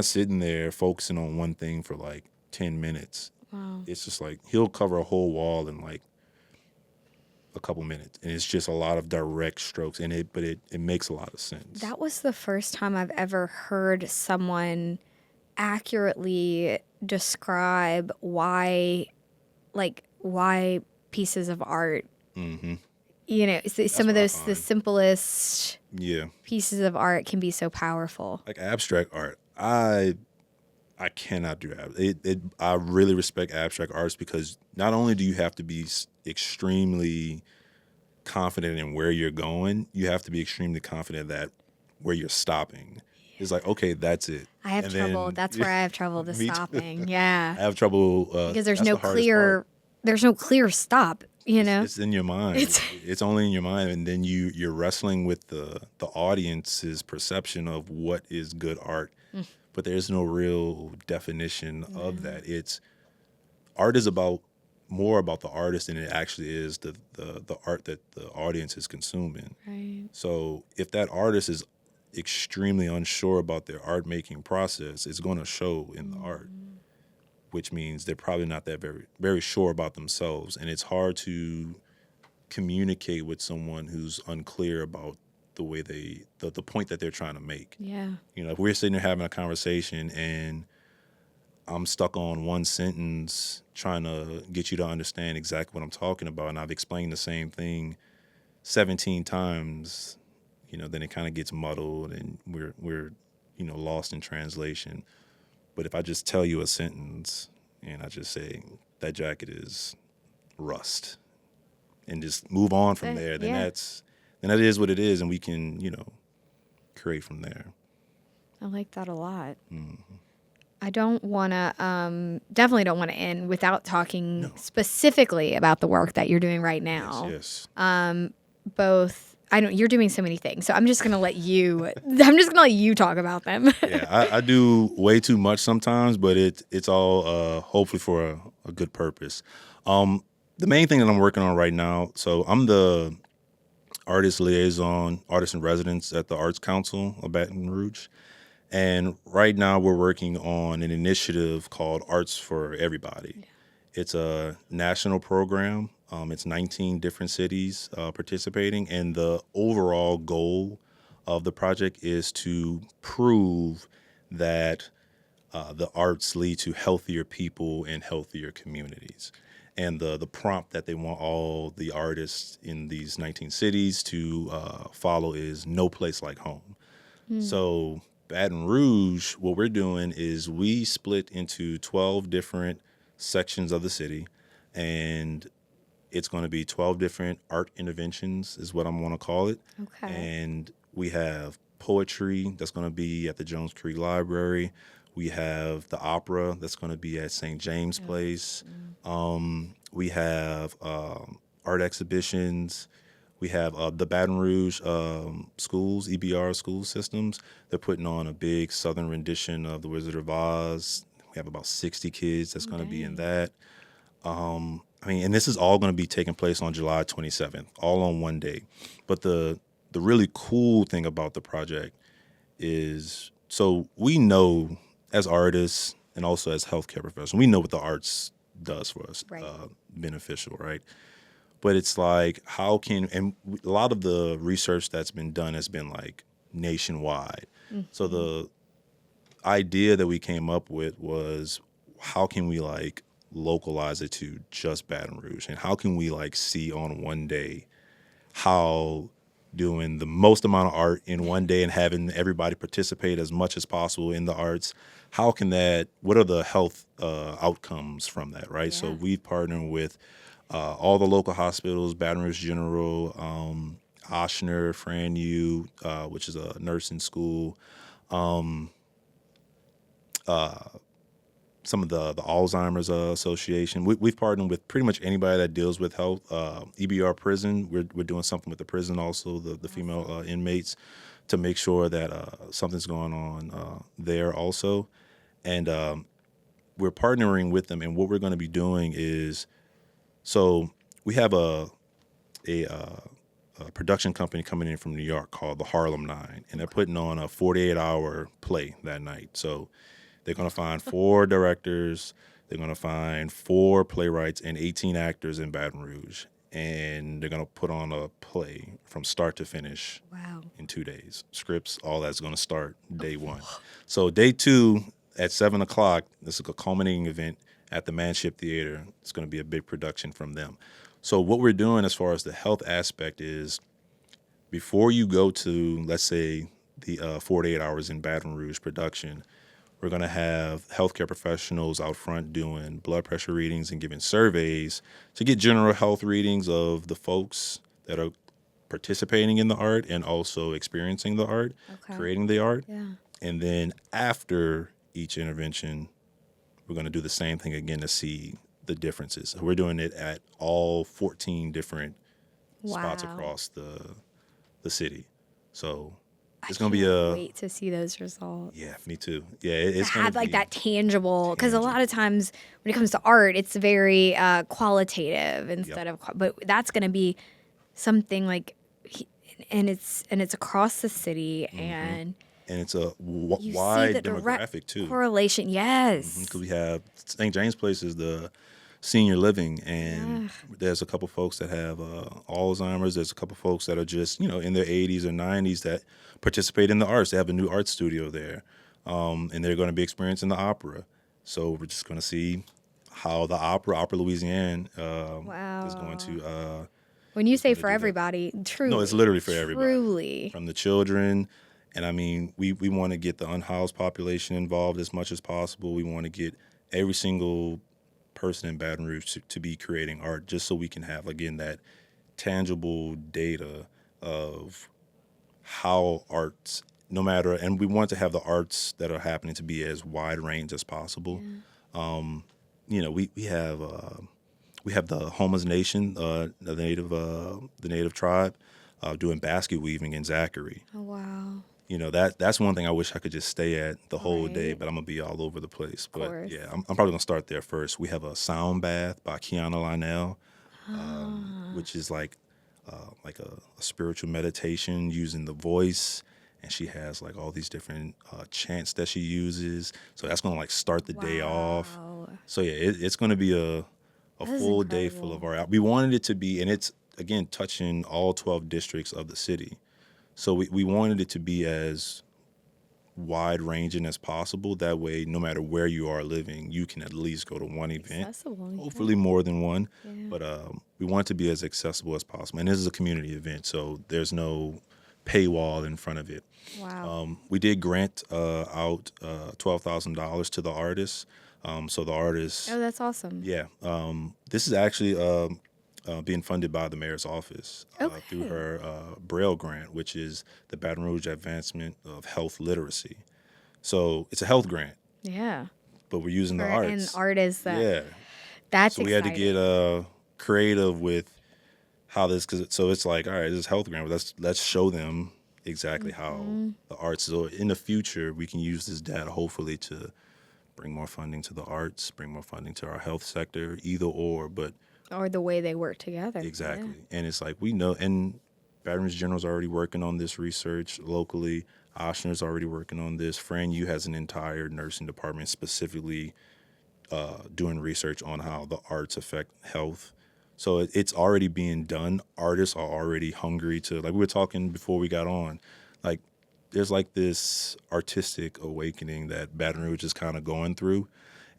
S2: sitting there focusing on one thing for like 10 minutes. Wow. It's just like he'll cover a whole wall in like a couple minutes, and it's just a lot of direct strokes, and it makes a lot of sense.
S1: That was the first time I've ever heard someone accurately describe why pieces of art, you know, some of those, the simplest pieces of art can be so powerful.
S2: Like abstract art, I cannot do that. I really respect abstract artists, because not only do you have to be extremely confident in where you're going, you have to be extremely confident that where you're stopping. It's like, okay, that's it.
S1: I have trouble. That's where I have trouble, the stopping. Yeah.
S2: I have trouble.
S1: Because there's no clear stop, you know?
S2: It's in your mind. It's only in your mind. And then you're wrestling with the audience's perception of what is good art. But there's no real definition of that. Art is more about the artist than it actually is the art that the audience is consuming. Right. So if that artist is extremely unsure about their art making process, it's going to show in the art, which means they're probably not that very, very sure about themselves. And it's hard to communicate with someone who's unclear about the way the point that they're trying to make. Yeah. You know, if we're sitting there having a conversation and I'm stuck on one sentence trying to get you to understand exactly what I'm talking about, and I've explained the same thing 17 times, you know, then it kind of gets muddled and we're lost in translation. But if I just tell you a sentence and I just say that jacket is rust and just move on from there, then that is what it is, and we can, create from there.
S1: I like that a lot. I don't want to, definitely don't want to end without talking specifically about the work that you're doing right now.
S2: Yes.
S1: You're doing so many things, so I'm just going to let you talk about them.
S2: Yeah, I do way too much sometimes, but it's all hopefully for a good purpose. The main thing that I'm working on right now, so I'm the artist liaison, artist in residence at the Arts Council of Baton Rouge. And right now we're working on an initiative called Arts for Everybody. Yeah. It's a national program. It's 19 different cities participating. And the overall goal of the project is to prove that the arts lead to healthier people and healthier communities. And the prompt that they want all the artists in these 19 cities to follow is no place like home. So Baton Rouge, what we're doing is we split into 12 different sections of the city, and it's going to be 12 different art interventions is what I'm going to call it. Okay. And we have poetry that's going to be at the Jones Creek Library. We have the opera that's going to be at St. James Place. We have art exhibitions. We have the Baton Rouge schools, EBR school systems. They're putting on a big Southern rendition of The Wizard of Oz. We have about 60 kids that's going to be in that. And this is all going to be taking place on July 27th, all on one day. But the really cool thing about the project is, so we know as artists and also as healthcare professionals, we know what the arts does for us,
S1: Right.
S2: Beneficial, right? But it's like, how can, and a lot of the research that's been done has been like nationwide. So the idea that we came up with was, how can we like localize it to just Baton Rouge? And how can we like see on one day how doing the most amount of art in one day and having everybody participate as much as possible in the arts, how can that, what are the health outcomes from that, right? So
S1: Yeah.
S2: we've partnered with all the local hospitals, Baton Rouge General, Ochsner, Fran U, which is a nursing school, some of the Alzheimer's Association. We've partnered with pretty much anybody that deals with health. EBR prison, we're doing something with the prison also, the female inmates, to make sure that something's going on there also. And we're partnering with them. And what we're going to be doing is, so we have a production company coming in from New York called the Harlem Nine, and they're putting on a 48-hour play that night. So they're going to find 4 directors, they're going to find 4 playwrights and 18 actors in Baton Rouge, and they're going to put on a play from start to finish.
S1: Wow.
S2: In 2 days. Scripts, all that's going to start day 1. So day 2 at 7 o'clock, this is a culminating event at the Manship Theater. It's going to be a big production from them. So what we're doing as far as the health aspect is, before you go to, let's say, the 48 hours in Baton Rouge production, we're going to have healthcare professionals out front doing blood pressure readings and giving surveys to get general health readings of the folks that are participating in the art and also experiencing the art, creating the art.
S1: Yeah.
S2: And then after each intervention, we're going to do the same thing again to see the differences. We're doing it at all 14 different spots
S1: Wow.
S2: across the city. So it's
S1: I
S2: going to be
S1: can't wait to see those results.
S2: Yeah, me too. Yeah, it's
S1: To
S2: going
S1: have
S2: to
S1: like
S2: be
S1: that tangible, because a lot of times when it comes to art, it's very qualitative instead of, but that's going to be something like, and it's across the city, and
S2: and it's a
S1: you see
S2: wide
S1: the direct
S2: demographic too.
S1: correlation. Yes.
S2: Because we have St. James Place is the senior living, and there's a couple folks that have Alzheimer's. There's a couple folks that are just in their 80s or 90s that participate in the arts. They have a new art studio there, and they're going to be experiencing the opera. So we're just going to see how the Opera Louisiana, is going to.
S1: When you say
S2: gonna
S1: for
S2: do that.
S1: everybody, truly.
S2: No, it's literally for everybody.
S1: Truly.
S2: From the children. And I mean, we want to get the unhoused population involved as much as possible. We want to get every single person in Baton Rouge to be creating art, just so we can have, again, that tangible data of how arts, no matter, and we want to have the arts that are happening to be as wide range as possible.
S1: Yeah.
S2: We have the Homas Nation, the native tribe, doing basket weaving in Zachary.
S1: Oh, wow.
S2: That's one thing I wish I could just stay at the whole day,
S1: Right.
S2: but I'm gonna be all over the place. But
S1: course.
S2: yeah, I'm probably gonna start there first. We have a sound bath by Kiana Lionel, which is like a spiritual meditation using the voice, and she has like all these different chants that she uses. So that's gonna like start the day off.
S1: Wow.
S2: So yeah, it's gonna be a
S1: is
S2: full day full of art. We wanted it to be, and it's again touching all 12 districts of the city. So we wanted it to be as wide ranging as possible. That way, no matter where you are living, you can at least go to one event.
S1: Accessible. Yeah.
S2: Hopefully more than one.
S1: Yeah.
S2: But we want it to be as accessible as possible. And this is a community event, so there's no paywall in front of it.
S1: Wow.
S2: We did grant out $12,000 to the artists. So the artists,
S1: Oh, that's awesome.
S2: yeah, this is actually being funded by the mayor's office through
S1: Okay.
S2: her Braille grant, which is the Baton Rouge Advancement of Health Literacy. So it's a health grant,
S1: Yeah.
S2: but we're using the
S1: And
S2: arts.
S1: art is that.
S2: Yeah.
S1: That's
S2: So we had to
S1: exciting.
S2: get creative with how this, so it's like, all right, this is health grant. Let's show them exactly how the arts is. Or in the future, we can use this data hopefully to bring more funding to the arts, bring more funding to our health sector, either or. But
S1: Or the way they work together.
S2: exactly, and it's like we know, and Baton Rouge General's already working on this research locally. Ochsner's already working on this. Fran U has an entire nursing department specifically doing research on how the arts affect health. So it's already being done. Artists are already hungry to, like we were talking before we got on, like there's like this artistic awakening that Baton Rouge is kind of going through.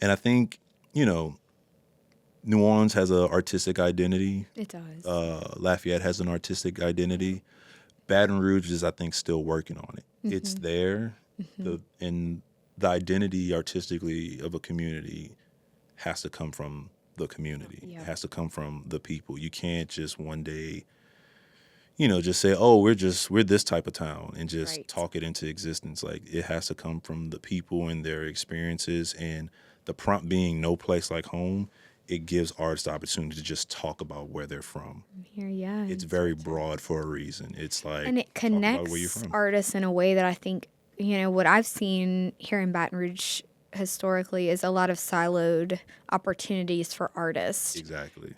S2: And I think, New Orleans has an artistic identity.
S1: It does.
S2: Lafayette has an artistic identity. Baton Rouge is, I think, still working on it. It's there. And the identity artistically of a community has to come from the community.
S1: Yeah.
S2: It has to come from the people. You can't just one day, just say, oh, we're this type of town and just
S1: Right.
S2: talk it into existence. Like, it has to come from the people and their experiences. And the prompt being no place like home, it gives artists the opportunity to just talk about where they're from.
S1: Here, yeah.
S2: It's very broad for a reason. It's like,
S1: And it
S2: talk about where you're
S1: connects
S2: from.
S1: artists in a way that I think, what I've seen here in Baton Rouge historically is a lot of siloed opportunities for artists.
S2: Exactly.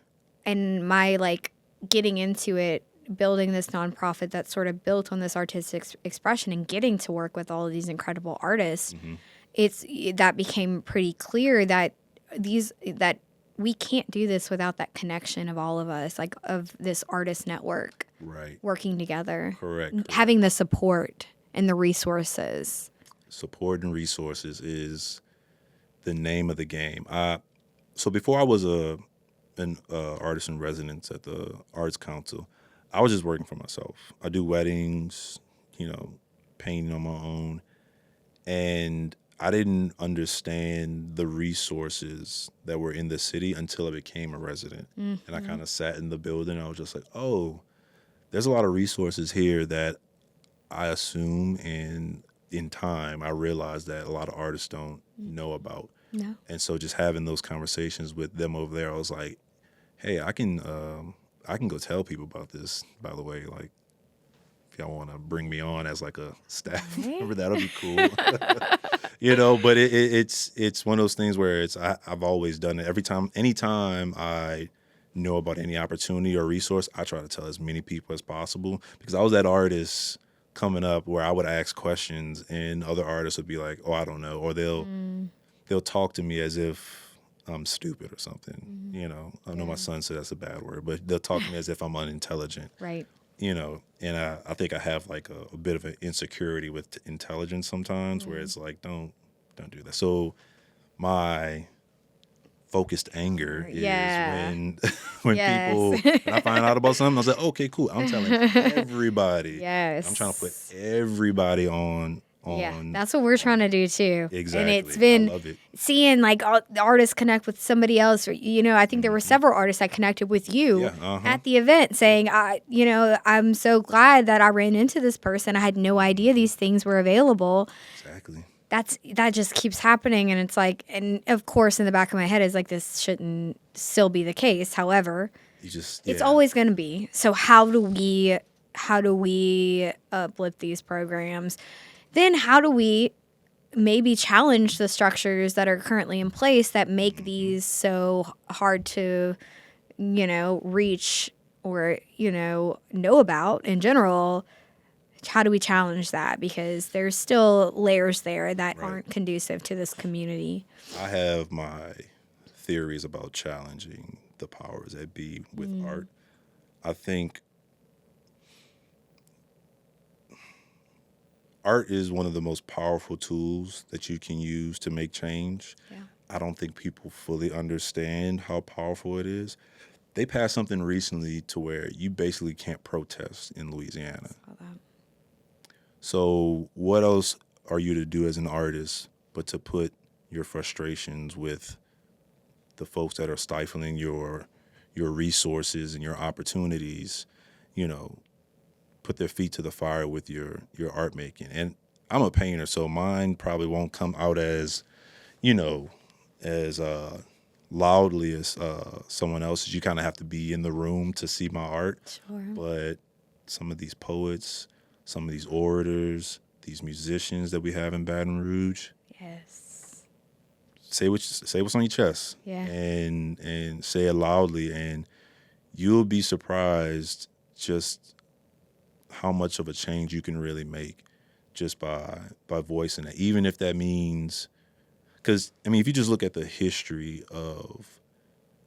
S1: And my getting into it, building this nonprofit that's sort of built on this artistic expression and getting to work with all of these incredible artists, that became pretty clear that we can't do this without that connection of all of us, of this artist network
S2: Right.
S1: working together.
S2: Correct.
S1: Having the support and the resources.
S2: Support and resources is the name of the game. So before I was an artist in residence at the Arts Council, I was just working for myself. I do weddings, painting on my own, and I didn't understand the resources that were in the city until I became a resident. And I kind of sat in the building. And I was just like, oh, there's a lot of resources here that I assume, and in time, I realized that a lot of artists don't know about.
S1: No.
S2: And so just having those conversations with them over there, I was like, hey, I can go tell people about this, by the way. Like, if y'all want to bring me on as like a staff member, that'll be cool. But it's one of those things where I've always done it. Anytime I know about any opportunity or resource, I try to tell as many people as possible, because I was that artist coming up where I would ask questions and other artists would be like, oh, I don't know. Or they'll talk to me as if I'm stupid or something. I know my son said that's a bad word, but they'll talk to me as if I'm unintelligent.
S1: Right.
S2: And I think I have like a bit of an insecurity with intelligence sometimes, where it's like, don't do that. So my focused anger is when people, when I find out about something, I was like, okay, cool. I'm telling everybody.
S1: Yes.
S2: I'm trying to put everybody on.
S1: Yeah, that's what we're trying to do too.
S2: Exactly.
S1: And it's been
S2: I love it.
S1: seeing all the artists connect with somebody else. Or, I think there were several artists that connected with you at the event, saying, I'm so glad that I ran into this person. I had no idea these things were available.
S2: Exactly.
S1: That just keeps happening, and it's like, and of course in the back of my head is like, this shouldn't still be the case. However, it's always going to be. So how do we uplift these programs? Then how do we maybe challenge the structures that are currently in place that make these so hard to, reach or, know about in general? How do we challenge that? Because there's still layers there that aren't conducive to this community.
S2: I have my theories about challenging the powers that be with art. I think art is one of the most powerful tools that you can use to make change.
S1: Yeah.
S2: I don't think people fully understand how powerful it is. They passed something recently to where you basically can't protest in Louisiana. So what else are you to do as an artist but to put your frustrations with the folks that are stifling your resources and your opportunities, put their feet to the fire with your art making. And I'm a painter, so mine probably won't come out as, as loudly as someone else. You kind of have to be in the room to see my art.
S1: Sure.
S2: But some of these poets, some of these orators, these musicians that we have in Baton Rouge,
S1: Yes.
S2: say what's on your chest,
S1: Yeah.
S2: and say it loudly, and you'll be surprised just how much of a change you can really make just by voicing it, even if that means, because I mean, if you just look at the history of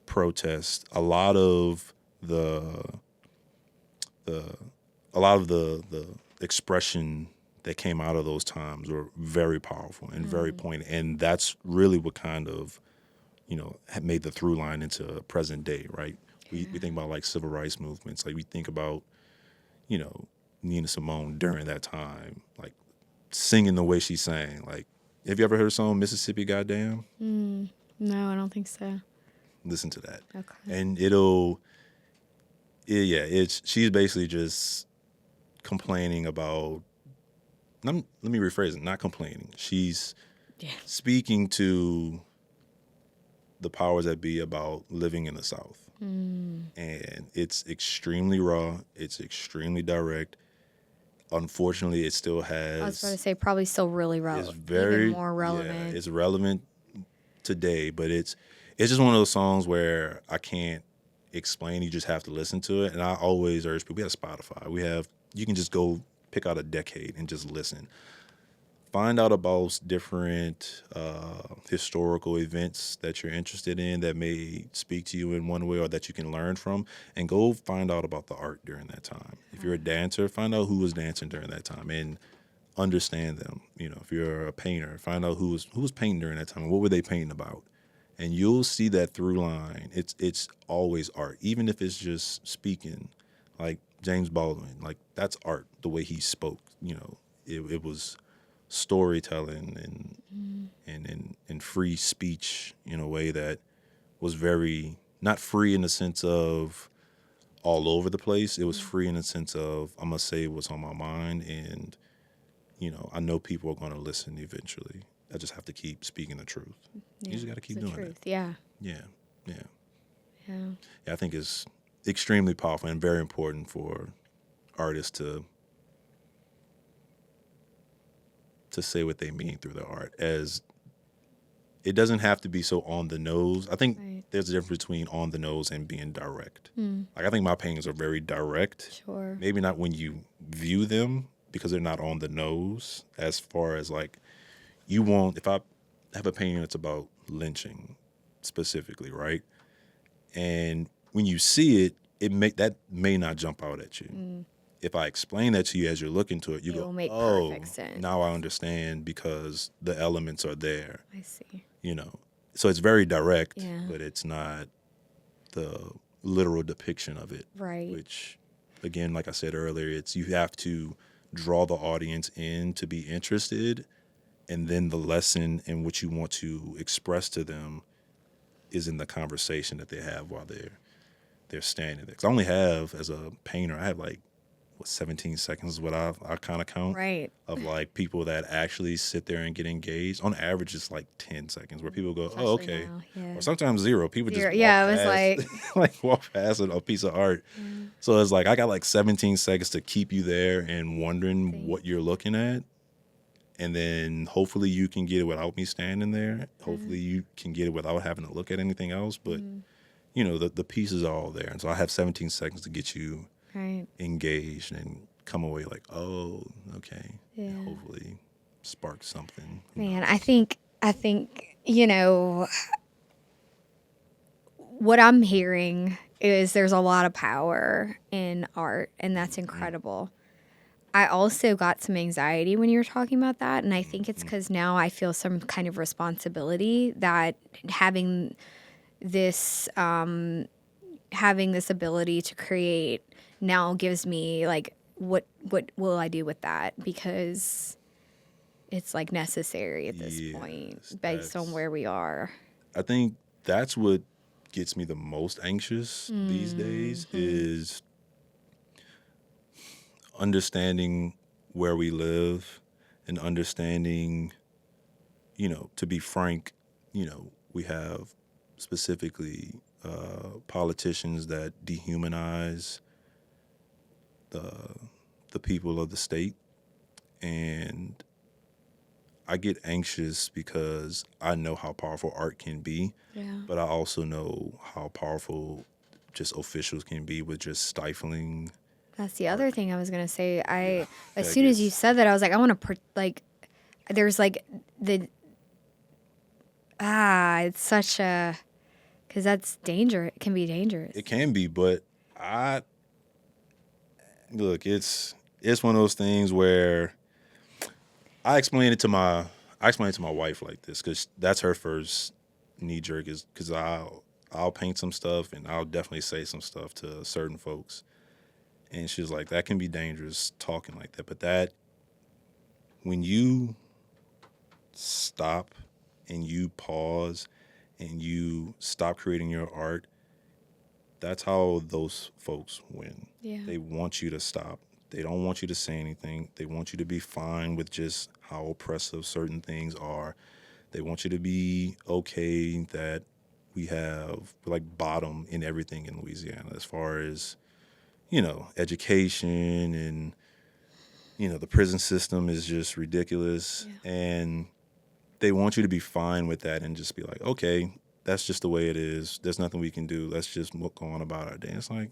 S2: protest, a lot of the the expression that came out of those times were very powerful and very poignant, and that's really what kind of, had made the through line into present day, right? We think about like civil rights movements, like we think about, Nina Simone during that time, like singing the way she sang. Like, have you ever heard a song Mississippi Goddamn?
S1: No, I don't think so.
S2: Listen to that,
S1: Okay.
S2: and she's basically just complaining about. Let me rephrase it. Not complaining. She's speaking to the powers that be about living in the South. And it's extremely raw. It's extremely direct. Unfortunately, it still has.
S1: I was about to say probably still really relevant.
S2: It's very
S1: even more relevant.
S2: Yeah, it's relevant today, but it's just one of those songs where I can't explain. You just have to listen to it. And I always urge people. We have Spotify. You can just go pick out a decade and just listen. Find out about different historical events that you're interested in that may speak to you in one way or that you can learn from, and go find out about the art during that time. If you're a dancer, find out who was dancing during that time and understand them. If you're a painter, find out who was painting during that time and what were they painting about. And you'll see that through line. It's always art, even if it's just speaking, like James Baldwin. Like, that's art, the way he spoke. It was storytelling and free speech in a way that was very not free in the sense of all over the place. It was free in the sense of, I'm gonna say what's on my mind, and I know people are gonna listen eventually. I just have to keep speaking the truth. You just got to keep doing it.
S1: Yeah.
S2: I think it's extremely powerful and very important for artists to say what they mean through their art. As it doesn't have to be so on the nose. I think there's a difference between on the nose and being direct. Like, I think my paintings are very direct.
S1: Sure.
S2: Maybe not when you view them, because they're not on the nose, as far as like, if I have a painting that's about lynching specifically, right? And when you see it, that may not jump out at you. If I explain that to you as you're looking to it, you go,
S1: will make
S2: oh,
S1: perfect sense.
S2: now I understand, because the elements are there.
S1: I see.
S2: So it's very direct,
S1: Yeah.
S2: but it's not the literal depiction of it.
S1: Right.
S2: Which, again, like I said earlier, you have to draw the audience in to be interested, and then the lesson in what you want to express to them is in the conversation that they have while they're standing there. 'Cause I only have, as a painter, I have like 17 seconds is what I kind of count.
S1: Right.
S2: Of like people that actually sit there and get engaged. On average, it's like 10 seconds where people go,
S1: Especially
S2: oh, okay.
S1: now, yeah.
S2: Or sometimes 0. People just walk
S1: Yeah, it was
S2: past, like walk past a piece of art. So it's like I got like 17 seconds to keep you there and wondering what you're looking at. And then hopefully you can get it without me standing there. Hopefully you can get it without having to look at anything else. But, the pieces are all there. And so I have 17 seconds to get you engaged and come away like, oh, okay.
S1: Yeah.
S2: And hopefully spark something.
S1: Man, I think, what I'm hearing is there's a lot of power in art, and that's incredible. I also got some anxiety when you were talking about that, and I think it's because now I feel some kind of responsibility that having this ability to create now gives me like, what will I do with that? Because it's like necessary at this point based on where we are.
S2: I think that's what gets me the most anxious these days is understanding where we live and understanding, to be frank, we have specifically politicians that dehumanize the people of the state. And I get anxious because I know how powerful art can be, but I also know how powerful just officials can be with just stifling.
S1: That's the other thing I was gonna say. As
S2: That
S1: soon as you
S2: gets-
S1: said that, I was like, I want to there's like it's such a, because that's danger. It can be dangerous.
S2: It can be, but look, it's one of those things where I explain it to my wife like this, because that's her first knee jerk, is because I'll paint some stuff and I'll definitely say some stuff to certain folks, and she's like, that can be dangerous talking like that. But that, when you stop and you pause and you stop creating your art, that's how those folks win.
S1: Yeah.
S2: They want you to stop. They don't want you to say anything. They want you to be fine with just how oppressive certain things are. They want you to be okay that we have like bottom in everything in Louisiana, as far as, education, and, the prison system is just ridiculous.
S1: Yeah.
S2: And they want you to be fine with that and just be like, okay, that's just the way it is. There's nothing we can do. Let's just go on about our day. It's like,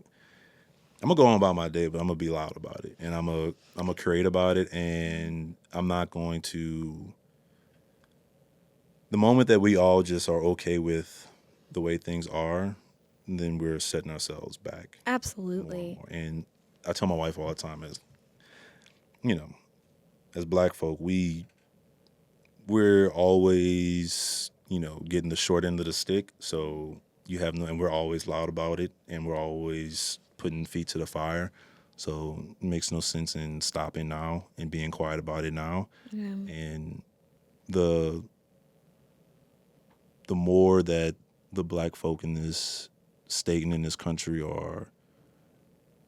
S2: I'm gonna go on about my day, but I'm gonna be loud about it, and I'm gonna create about it, and I'm not going to. The moment that we all just are okay with the way things are, then we're setting ourselves back.
S1: Absolutely.
S2: More. And I tell my wife all the time, as Black folk, we're always, getting the short end of the stick. So and we're always loud about it, and we're always putting feet to the fire. So it makes no sense in stopping now and being quiet about it now.
S1: Yeah.
S2: And the more that the Black folk in this state and in this country are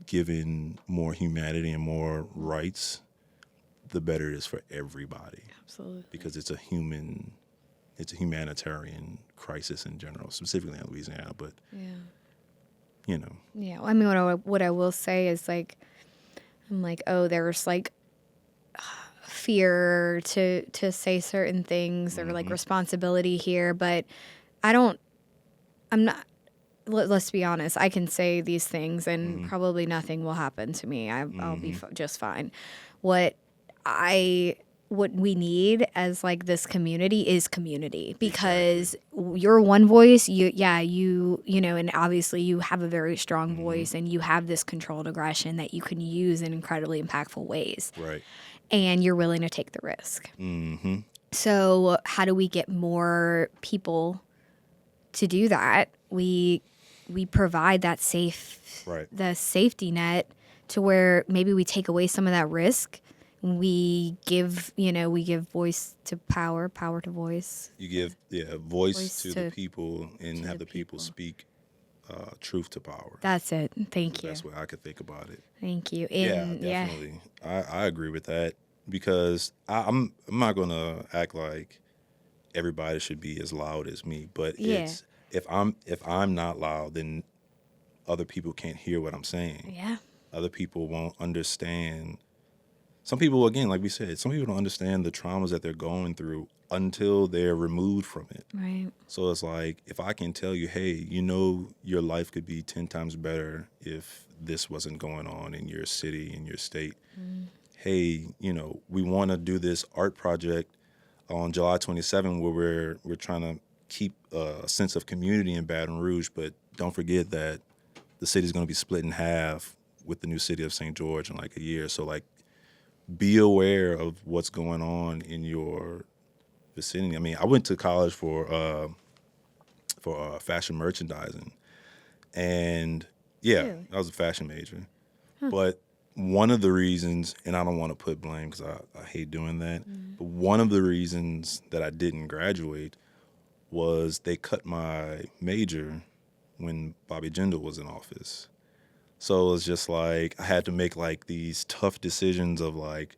S2: given more humanity and more rights, the better it is for everybody.
S1: Absolutely.
S2: Because it's a humanitarian crisis in general, specifically in Louisiana. But
S1: Yeah. I mean, what I will say is, like, I'm like, oh, there's like fear to say certain things, or like responsibility here, but I'm not. Let's be honest. I can say these things, and probably nothing will happen to me. I'll be just fine. What we need as like this community is community, because you're one voice. And obviously you have a very strong voice, and you have this controlled aggression that you can use in incredibly impactful ways.
S2: right.
S1: And you're willing to take the risk.
S2: Mm-hmm.
S1: So how do we get more people to do that? We provide that the safety net, to where maybe we take away some of that risk. We give voice to power to voice.
S2: You give voice to the people, and have the people speak truth to power.
S1: That's it. Thank you.
S2: That's what I could think about it.
S1: Thank you.
S2: Definitely. I agree with that, because I'm not gonna act like everybody should be as loud as me, but it's if I'm not loud, then other people can't hear what I'm saying.
S1: Yeah.
S2: Other people won't understand. Some people, again, like we said, some people don't understand the traumas that they're going through until they're removed from it.
S1: Right.
S2: So it's like, if I can tell you, hey, your life could be 10 times better if this wasn't going on in your city, in your state. Hey, we want to do this art project on July 27, where we're trying to keep a sense of community in Baton Rouge, but don't forget that the city's going to be split in half with the new city of St. George in like a year. So like, be aware of what's going on in your vicinity. I mean, I went to college for fashion merchandising, and I was a fashion major. But one of the reasons, and I don't want to put blame because I hate doing that, but one of the reasons that I didn't graduate was they cut my major when Bobby Jindal was in office. So it was just like, I had to make like these tough decisions of like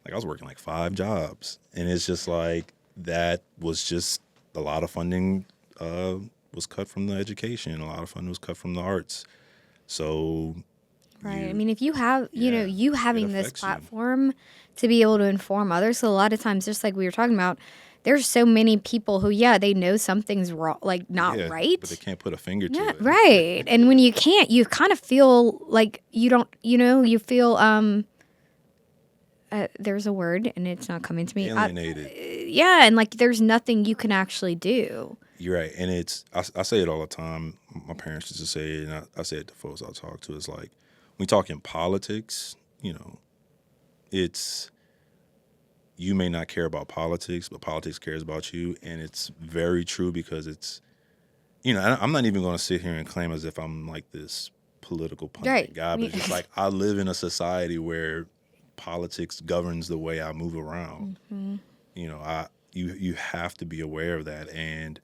S2: I was working like 5 jobs, and it's just like, that was just a lot of funding was cut from the education. A lot of funding was cut from the arts. So,
S1: Right. I mean, if you have, you having this
S2: affects you.
S1: platform to be able to inform others. So a lot of times, just like we were talking about, there's so many people who, they know something's wrong, like not right.
S2: But they can't put a finger to
S1: Yeah,
S2: it.
S1: right. And when you can't, you kind of feel like you don't, you feel, there's a word and it's not coming to me.
S2: Alienated.
S1: Yeah. And like, there's nothing you can actually do.
S2: You're right. And I say it all the time. My parents used to say it, and I say it to folks I talk to. It's like, when we talk in politics, it's, you may not care about politics, but politics cares about you. And it's very true because it's, I'm not even going to sit here and claim as if I'm like this political pundit guy, but it's just like, I live in a society where politics governs the way I move around. You have to be aware of that. And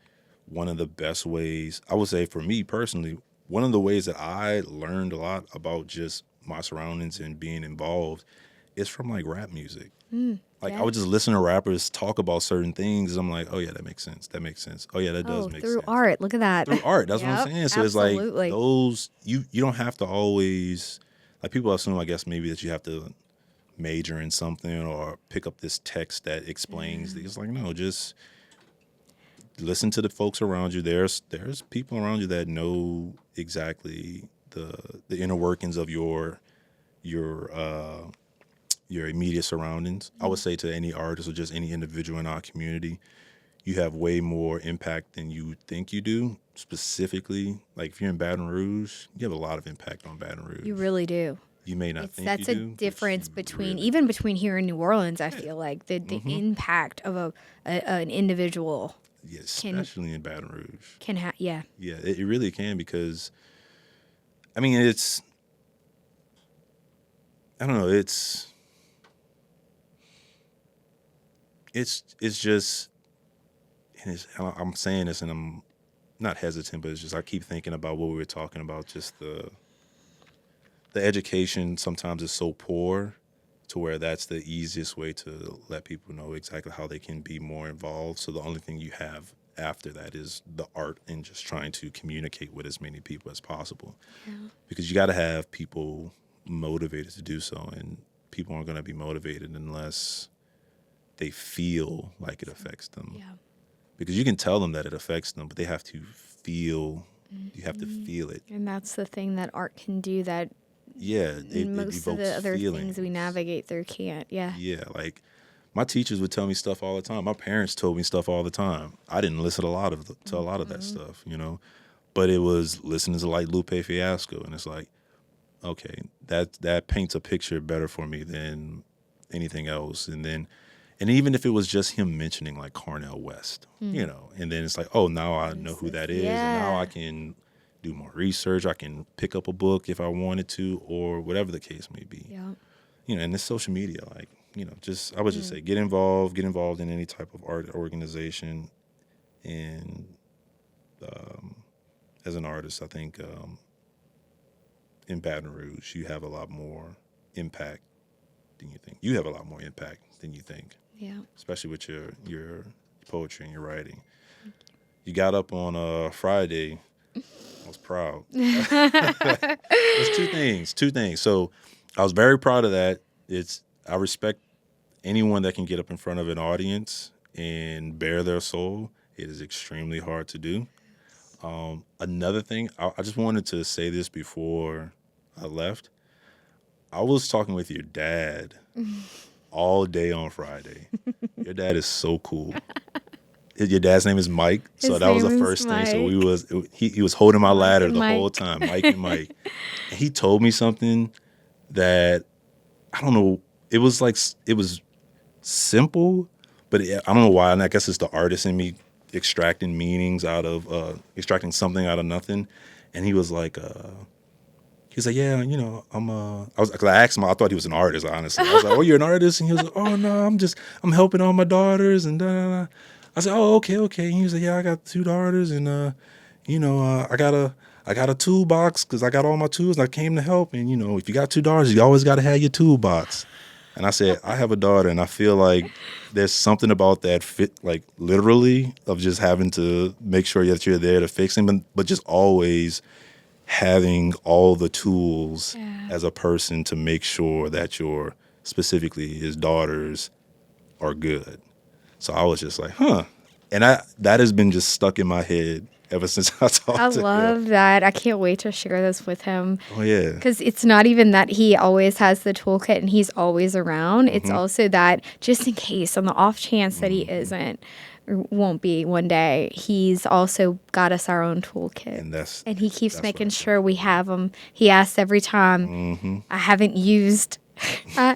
S2: one of the best ways, I would say for me personally, one of the ways that I learned a lot about just my surroundings and being involved is from like rap music. I would just listen to rappers talk about certain things, and I'm like, oh yeah, that makes sense. That makes sense. Oh yeah, that does make sense.
S1: Through art, look at that.
S2: Through art, that's what I'm saying. So
S1: absolutely.
S2: It's like those, you don't have to always, like people assume, I guess, maybe that you have to major in something or pick up this text that explains these. Like, no, just listen to the folks around you. There's people around you that know exactly the inner workings of your immediate surroundings. I would say to any artist or just any individual in our community, you have way more impact than you think you do. Specifically, like if you're in Baton Rouge, you have a lot of impact on Baton Rouge.
S1: You really do.
S2: You may not think
S1: that's
S2: you
S1: a
S2: do,
S1: difference even between here and New Orleans. I feel like the impact of an individual.
S2: Yeah, especially in Baton Rouge.
S1: Yeah,
S2: it really can, because I mean, it's, I don't know, it's just, and I'm saying this and I'm not hesitant, but it's just, I keep thinking about what we were talking about, just the education sometimes is so poor to where that's the easiest way to let people know exactly how they can be more involved. So the only thing you have after that is the art and just trying to communicate with as many people as possible. Yeah. Because you got to have people motivated to do so, and people aren't going to be motivated unless they feel like it affects them. Yeah. Because you can tell them that it affects them, but they have to feel, you have to feel it.
S1: And that's the thing that art can do that most of the other things we navigate through can't. Yeah.
S2: Yeah, like my teachers would tell me stuff all the time. My parents told me stuff all the time. I didn't listen to a lot of that stuff, but it was listening to like Lupe Fiasco, and it's like, okay, that paints a picture better for me than anything else. And even if it was just him mentioning like Cornel West, and then it's like, oh, now I know who that is, and now I can do more research. I can pick up a book if I wanted to, or whatever the case may be. Yeah. And this social media, like, just, I would just say, get involved in any type of art organization. And as an artist, I think in Baton Rouge, you have a lot more impact than you think. You have a lot more impact than you think.
S1: Yeah.
S2: Especially with your poetry and your writing. You got up on Friday. I was proud. There's two things. So I was very proud of that. I respect anyone that can get up in front of an audience and bare their soul. It is extremely hard to do. Another thing, I just wanted to say this before I left. I was talking with your dad all day on Friday. Your dad is so cool. Your dad's name is Mike, so that was the first thing. So he was holding my ladder the whole time, Mike and Mike. And he told me something that, I don't know, it was simple, but I don't know why, and I guess it's the artist in me extracting extracting something out of nothing. And he was like, yeah, I asked him, I thought he was an artist, honestly. I was like, oh, you're an artist? And he was like, oh, no, I'm helping all my daughters, and I said, oh, okay. And he was like, yeah, I got 2 daughters, and I got a toolbox because I got all my tools, and I came to help. And if you got 2 daughters, you always got to have your toolbox. And I said, I have a daughter, and I feel like there's something about that fit, like literally, of just having to make sure that you're there to fix him, but just always having all the tools as a person to make sure that your, specifically his daughters, are good. So I was just like, huh. And that has been just stuck in my head ever since I talked
S1: I
S2: to him.
S1: love that. I can't wait to share this with him.
S2: Oh, yeah.
S1: Because it's not even that he always has the toolkit and he's always around. It's also that just in case, on the off chance that he isn't, or won't be one day, he's also got us our own toolkit. And he keeps making sure we have them. He asks every time. I haven't used.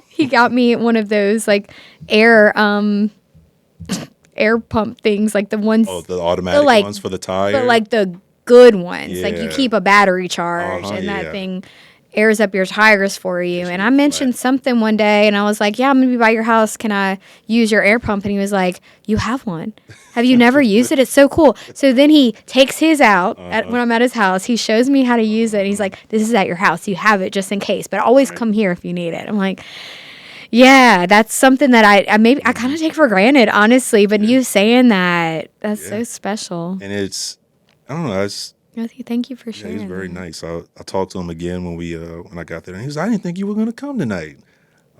S1: He got me one of those like air pump things, like the ones.
S2: Oh, the automatic ones for the tire?
S1: But like the good ones. Like you keep a battery charge and that thing airs up your tires for you. And I mentioned something one day and I was like, yeah, I'm going to be by your house. Can I use your air pump? And he was like, you have one. Have you never used it? It's so cool. So then he takes his out when I'm at his house. He shows me how to use it. And he's like, this is at your house. You have it just in case. But always come here if you need it. I'm like, yeah, that's something that I kind of take for granted, honestly. But you saying that's so special.
S2: And it's, I don't know,
S1: Thank you for sharing.
S2: He's very nice. I talked to him again when I got there, and he was, I didn't think you were going to come tonight.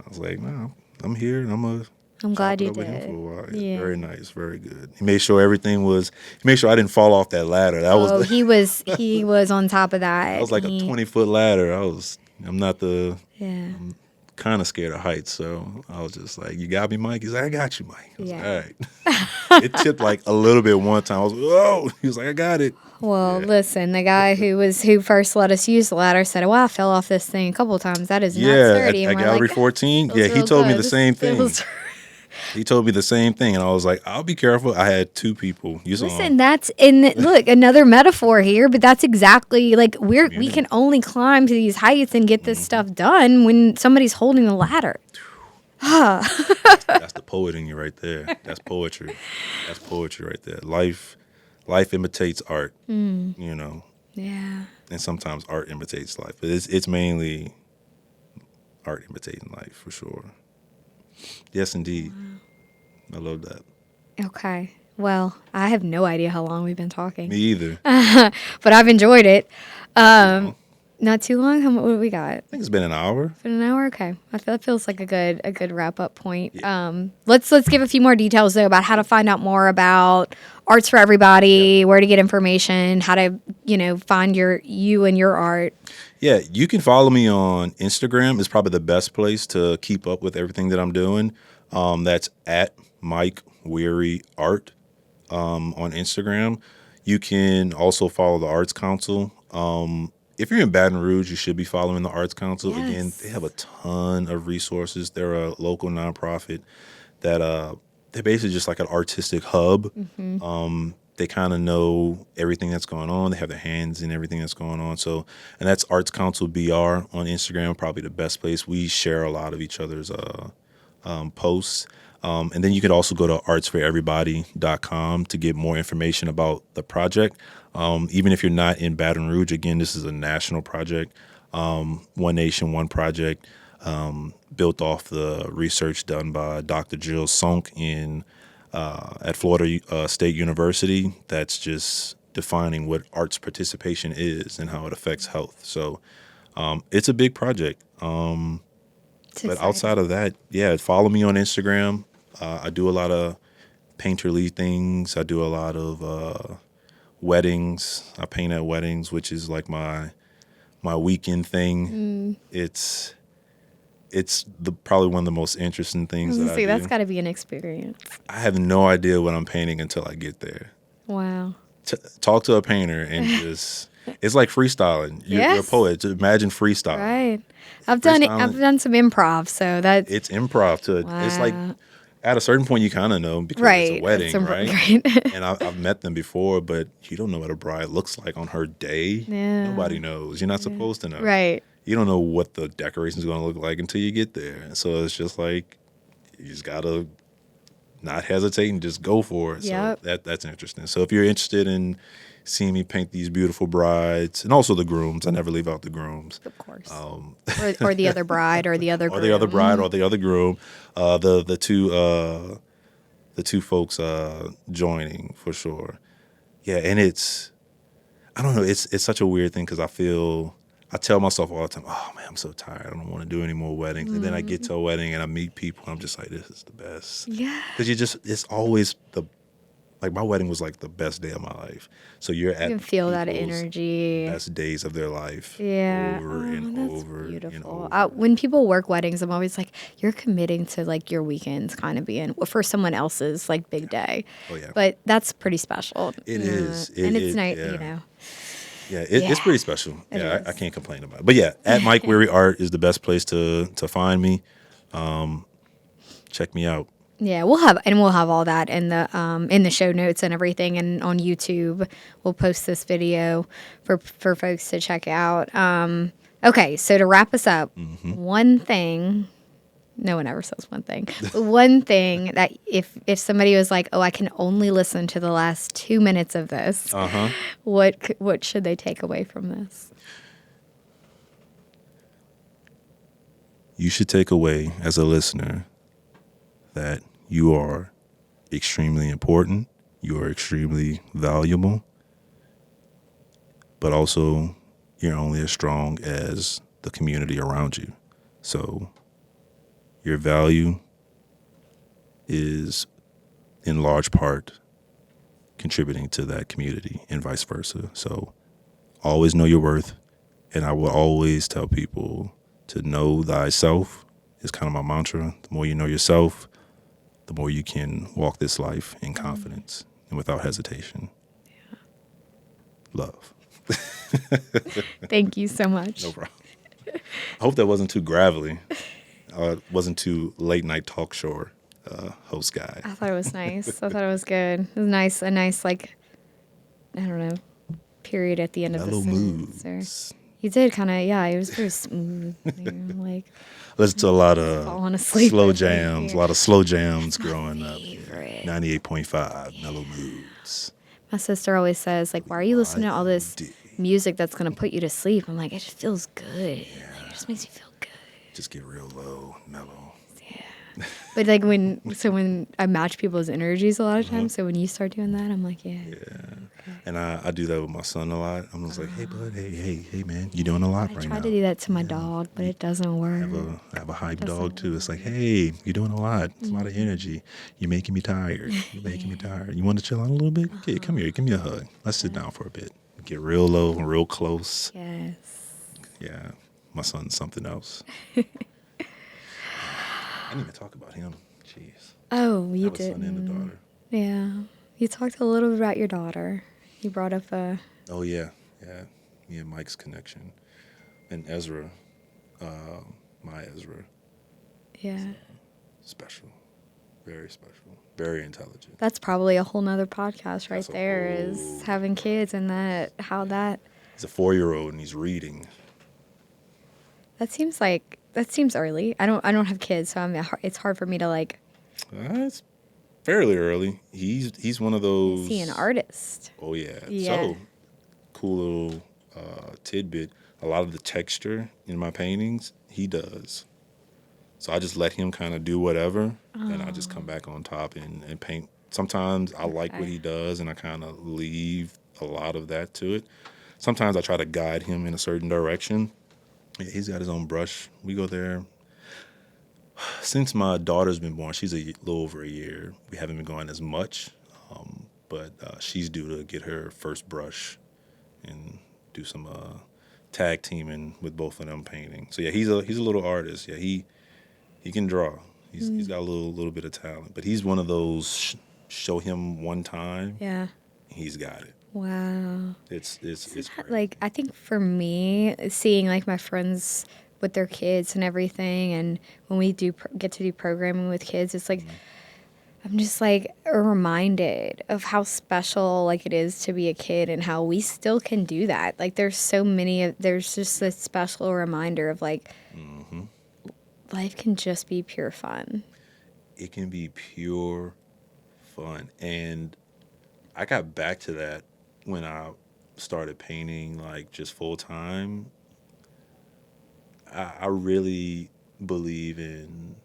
S2: I was like, no, I'm here, and I'm
S1: glad you
S2: with
S1: did.
S2: him for a while. Yeah. Very nice, very good. He made sure he made sure I didn't fall off that ladder.
S1: He was on top of that.
S2: That was like a 20-foot ladder. I'm kind of scared of heights, so I was just like, you got me, Mike? He's like, I got you, Mike. I was like, all right. It tipped like a little bit one time. I was like, whoa. He was like, I got it.
S1: Well, listen, the guy who first let us use the ladder said, well, I fell off this thing a couple of times. That is not sturdy.
S2: At Gallery 14. Yeah, he told me the same thing. He told me the same thing, and I was like, I'll be careful. I had two people.
S1: Listen, look, another metaphor here, but that's exactly, like, we can only climb to these heights and get this stuff done when somebody's holding the ladder.
S2: That's the poet in you right there. That's poetry. That's poetry right there. Life imitates art, you know.
S1: Yeah.
S2: And sometimes art imitates life, but it's mainly art imitating life for sure. Yes, indeed. I love that.
S1: Okay. Well, I have no idea how long we've been talking.
S2: Me either.
S1: But I've enjoyed it. Not too long. What do we got?
S2: I think it's been an hour.
S1: Been an hour? Okay. I feel that feels like a good wrap up point. Yeah. Let's give a few more details though about how to find out more about Arts for Everybody, where to get information, how to, find you and your art.
S2: Yeah, you can follow me on Instagram. It's probably the best place to keep up with everything that I'm doing. That's at Mike Weary Art on Instagram. You can also follow the Arts Council. If you're in Baton Rouge, you should be following the Arts Council. Yes. Again, they have a ton of resources. They're a local nonprofit that they're basically just like an artistic hub. Mm-hmm. They kind of know everything that's going on. They have their hands in everything that's going on. So, and that's Arts Council BR on Instagram, probably the best place. We share a lot of each other's posts. And then you could also go to artsforeverybody.com to get more information about the project. Even if you're not in Baton Rouge, again, this is a national project. One Nation, One Project, built off the research done by Dr. Jill Sonk at Florida State University. That's just defining what arts participation is and how it affects health. So it's a big project. But outside of that, follow me on Instagram. I do a lot of painterly things. I do a lot of weddings. I paint at weddings, which is like my weekend thing. It's probably one of the most interesting things that I do.
S1: That's got to be an experience.
S2: I have no idea what I'm painting until I get there.
S1: Wow.
S2: Talk to a painter and just it's like freestyling. You're a poet. Imagine freestyle.
S1: Right. I've done some improv, so that's
S2: it's improv to
S1: wow.
S2: It's like at a certain point you kind of know because it's a wedding, right? And I've met them before, but you don't know what a bride looks like on her day.
S1: Yeah.
S2: Nobody knows. You're not supposed to know.
S1: Right.
S2: You don't know what the decoration's going to look like until you get there. So it's just like you just got to not hesitate and just go for it.
S1: Yep.
S2: So that's interesting. So if you're interested in seeing me paint these beautiful brides, and also the grooms. I never leave out the grooms.
S1: Of course. Or the other bride or the other
S2: Or
S1: groom.
S2: the other bride or the other groom. The two folks joining for sure. Yeah, and I don't know, it's such a weird thing because I tell myself all the time, oh man, I'm so tired. I don't want to do any more weddings. And then I get to a wedding and I meet people and I'm just like, this is the best.
S1: Yeah.
S2: Because it's always like my wedding was like the best day of my life. So you're at
S1: You can feel that
S2: people's
S1: energy.
S2: best days of their life.
S1: Yeah.
S2: Over and
S1: that's
S2: over
S1: beautiful.
S2: and over.
S1: When people work weddings, I'm always like, you're committing to like your weekends kind of being for someone else's like big day.
S2: Oh yeah.
S1: But that's pretty special.
S2: It is.
S1: And it's nice,
S2: yeah. Yeah,
S1: Yeah.
S2: it's pretty special.
S1: It
S2: Yeah,
S1: is.
S2: I can't complain about it. But yeah, at Mike Weary Art is the best place to find me. Check me out.
S1: Yeah, we'll have all that in the show notes and everything, and on YouTube we'll post this video for folks to check out. Okay, so to wrap us up, one thing. No one ever says one thing. But one thing that if somebody was like, "Oh, I can only listen to the last 2 minutes of this," what should they take away from this?
S2: You should take away as a listener that you are extremely important, you are extremely valuable, but also you're only as strong as the community around you. So your value is in large part contributing to that community and vice versa. So always know your worth. And I will always tell people to know thyself is kind of my mantra. The more you know yourself, the more you can walk this life in confidence and without hesitation. Yeah. Love.
S1: Thank you so much.
S2: No problem. I hope that wasn't too gravelly. Wasn't too late night talk show host guy.
S1: I thought it was nice. I thought it was good. It was nice. A nice, like, I don't know, period at the end of the sentence.
S2: Moods.
S1: You did kind of, yeah. It was very smooth. Like
S2: listen to a lot of
S1: falling asleep
S2: slow
S1: over
S2: jams.
S1: here.
S2: A lot of slow jams growing up.
S1: Favorite.
S2: 98.5 mellow moods.
S1: My sister always says, like, why are you listening to all this music that's gonna put you to sleep? I'm like, it just feels good.
S2: Yeah.
S1: Like, it just makes you feel good.
S2: Just get real low, mellow.
S1: Yeah. But like when I match people's energies a lot of times, so when you start doing that, I'm like, yeah.
S2: Yeah. And I do that with my son a lot. I'm just like, hey bud, hey man, you doing a lot right now.
S1: I try to do that to my dog, but it doesn't work.
S2: I have a hype dog too. It's like, hey, you're doing a lot. It's a lot of energy. You're making me tired. You're making me tired. You want to chill out a little bit? Okay, come here. Give me a hug. Let's sit down for a bit. Get real low and real close.
S1: Yes.
S2: Yeah. My son's something else. I didn't even talk about him. Jeez.
S1: Oh, you
S2: I have a
S1: did.
S2: son and a daughter.
S1: Yeah. You talked a little bit about your daughter. You brought up
S2: Oh, yeah. Yeah. Me and Mike's connection. And Ezra. My Ezra.
S1: Yeah.
S2: Special. Very special. Very intelligent.
S1: That's probably a whole nother podcast right
S2: That's a
S1: there
S2: whole-
S1: is having kids and how that
S2: He's a 4-year-old and he's reading.
S1: seems early. I don't have kids, so it's hard for me to like.
S2: It's fairly early. He's one of those.
S1: See an artist.
S2: Oh yeah.
S1: Yeah.
S2: So cool little tidbit. A lot of the texture in my paintings he does. So I just let him kind of do whatever, and I just come back on top and paint. Sometimes I like what he does, and I kind of leave a lot of that to it. Sometimes I try to guide him in a certain direction. Yeah, he's got his own brush. We go there. Since my daughter's been born, she's a little over a year. We haven't been going as much, but she's due to get her first brush and do some tag teaming with both of them painting. So yeah, he's a little artist. Yeah, he can draw. He's got a little bit of talent, but he's one of those show him one time.
S1: Yeah.
S2: He's got it.
S1: Wow.
S2: It's great.
S1: Like, I think for me, seeing like my friends with their kids and everything, and when we get to do programming with kids, it's like I'm just like reminded of how special like it is to be a kid and how we still can do that. Like there's just this special reminder of like life can just be pure fun.
S2: It can be pure fun, and I got back to that when I started painting like just full time, I really believe in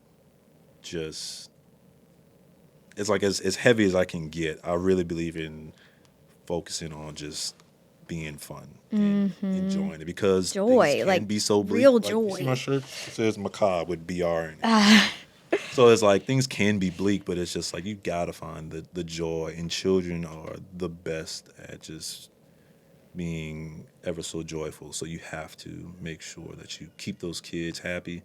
S2: just, it's like as heavy as I can get. I really believe in focusing on just being fun and enjoying it, because
S1: Joy,
S2: things can
S1: like
S2: be so bleak.
S1: real
S2: Like,
S1: joy.
S2: you see my shirt? It says macabre with BR in it. So it's like things can be bleak, but it's just like you gotta find the joy, and children are the best at just being ever so joyful. So you have to make sure that you keep those kids happy.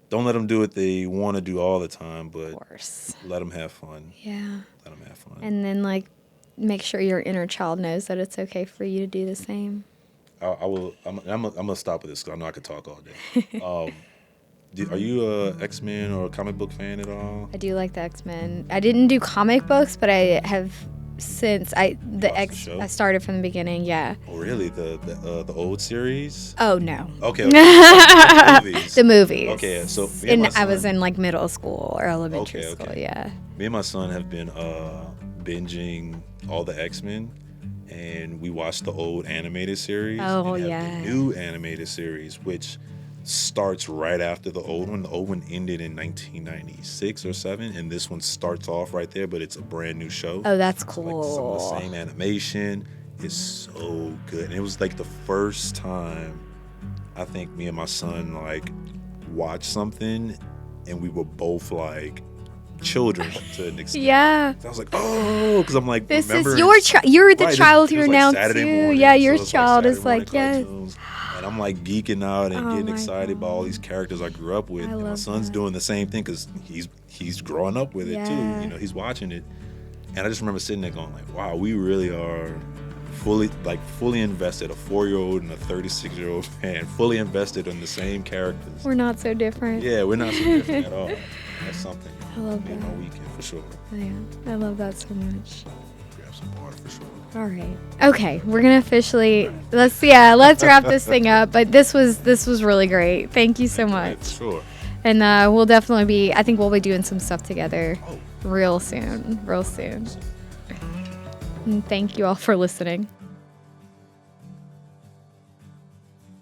S2: Don't let them do what they want to do all the time, but
S1: Of course.
S2: let them have fun.
S1: Yeah.
S2: Let them have fun.
S1: And then, like, make sure your inner child knows that it's okay for you to do the same.
S2: I will. I'm gonna stop with this because I know I could talk all day. Are you a X-Men or a comic book fan at all?
S1: I do like the X-Men. I didn't do comic books, but I have since I started from the beginning. Yeah.
S2: Oh, really? The old series?
S1: Oh no.
S2: Okay. The movies.
S1: The movies.
S2: Okay, so
S1: I was in like middle school or elementary school. Yeah.
S2: Me and my son have been binging all the X-Men, and we watched the old animated series.
S1: Oh,
S2: and have
S1: yeah.
S2: the new animated series, which starts right after the old one. The old one ended in 1996 or 7, and this one starts off right there, but it's a brand new show.
S1: Oh, that's
S2: Like
S1: cool.
S2: some of the same animation. It's so good. And it was like the first time I think me and my son like watched something and we were both like children to an extent.
S1: Yeah.
S2: So I was like, oh, because I'm like,
S1: This
S2: remembering
S1: is your child. You're the
S2: right,
S1: child
S2: it was
S1: here
S2: like
S1: now
S2: Saturday
S1: too.
S2: morning,
S1: Yeah,
S2: so
S1: your
S2: it was
S1: child
S2: Saturday
S1: is like,
S2: morning
S1: yes.
S2: cartoons. And I'm like geeking out and
S1: Oh
S2: getting
S1: my
S2: excited by all
S1: God.
S2: these characters I grew up with.
S1: I
S2: And my
S1: love
S2: son's
S1: that.
S2: doing the same thing because he's growing up with it too.
S1: Yeah.
S2: You know, he's watching it. And I just remember sitting there going like, wow, we really are fully invested. A 4-year-old and a 36-year-old man fully invested in the same characters.
S1: We're not so different.
S2: Yeah, we're not so different at all. That's something.
S1: I love
S2: Made my
S1: that.
S2: weekend for sure.
S1: Yeah, I love that so much.
S2: Grab some water for sure.
S1: All right. Okay, we're gonna officially let's wrap this thing up. But this was really great. Thank you so much.
S2: For sure.
S1: And we'll definitely be. I think we'll be doing some stuff together
S2: Oh.
S1: real soon. And thank you all for listening.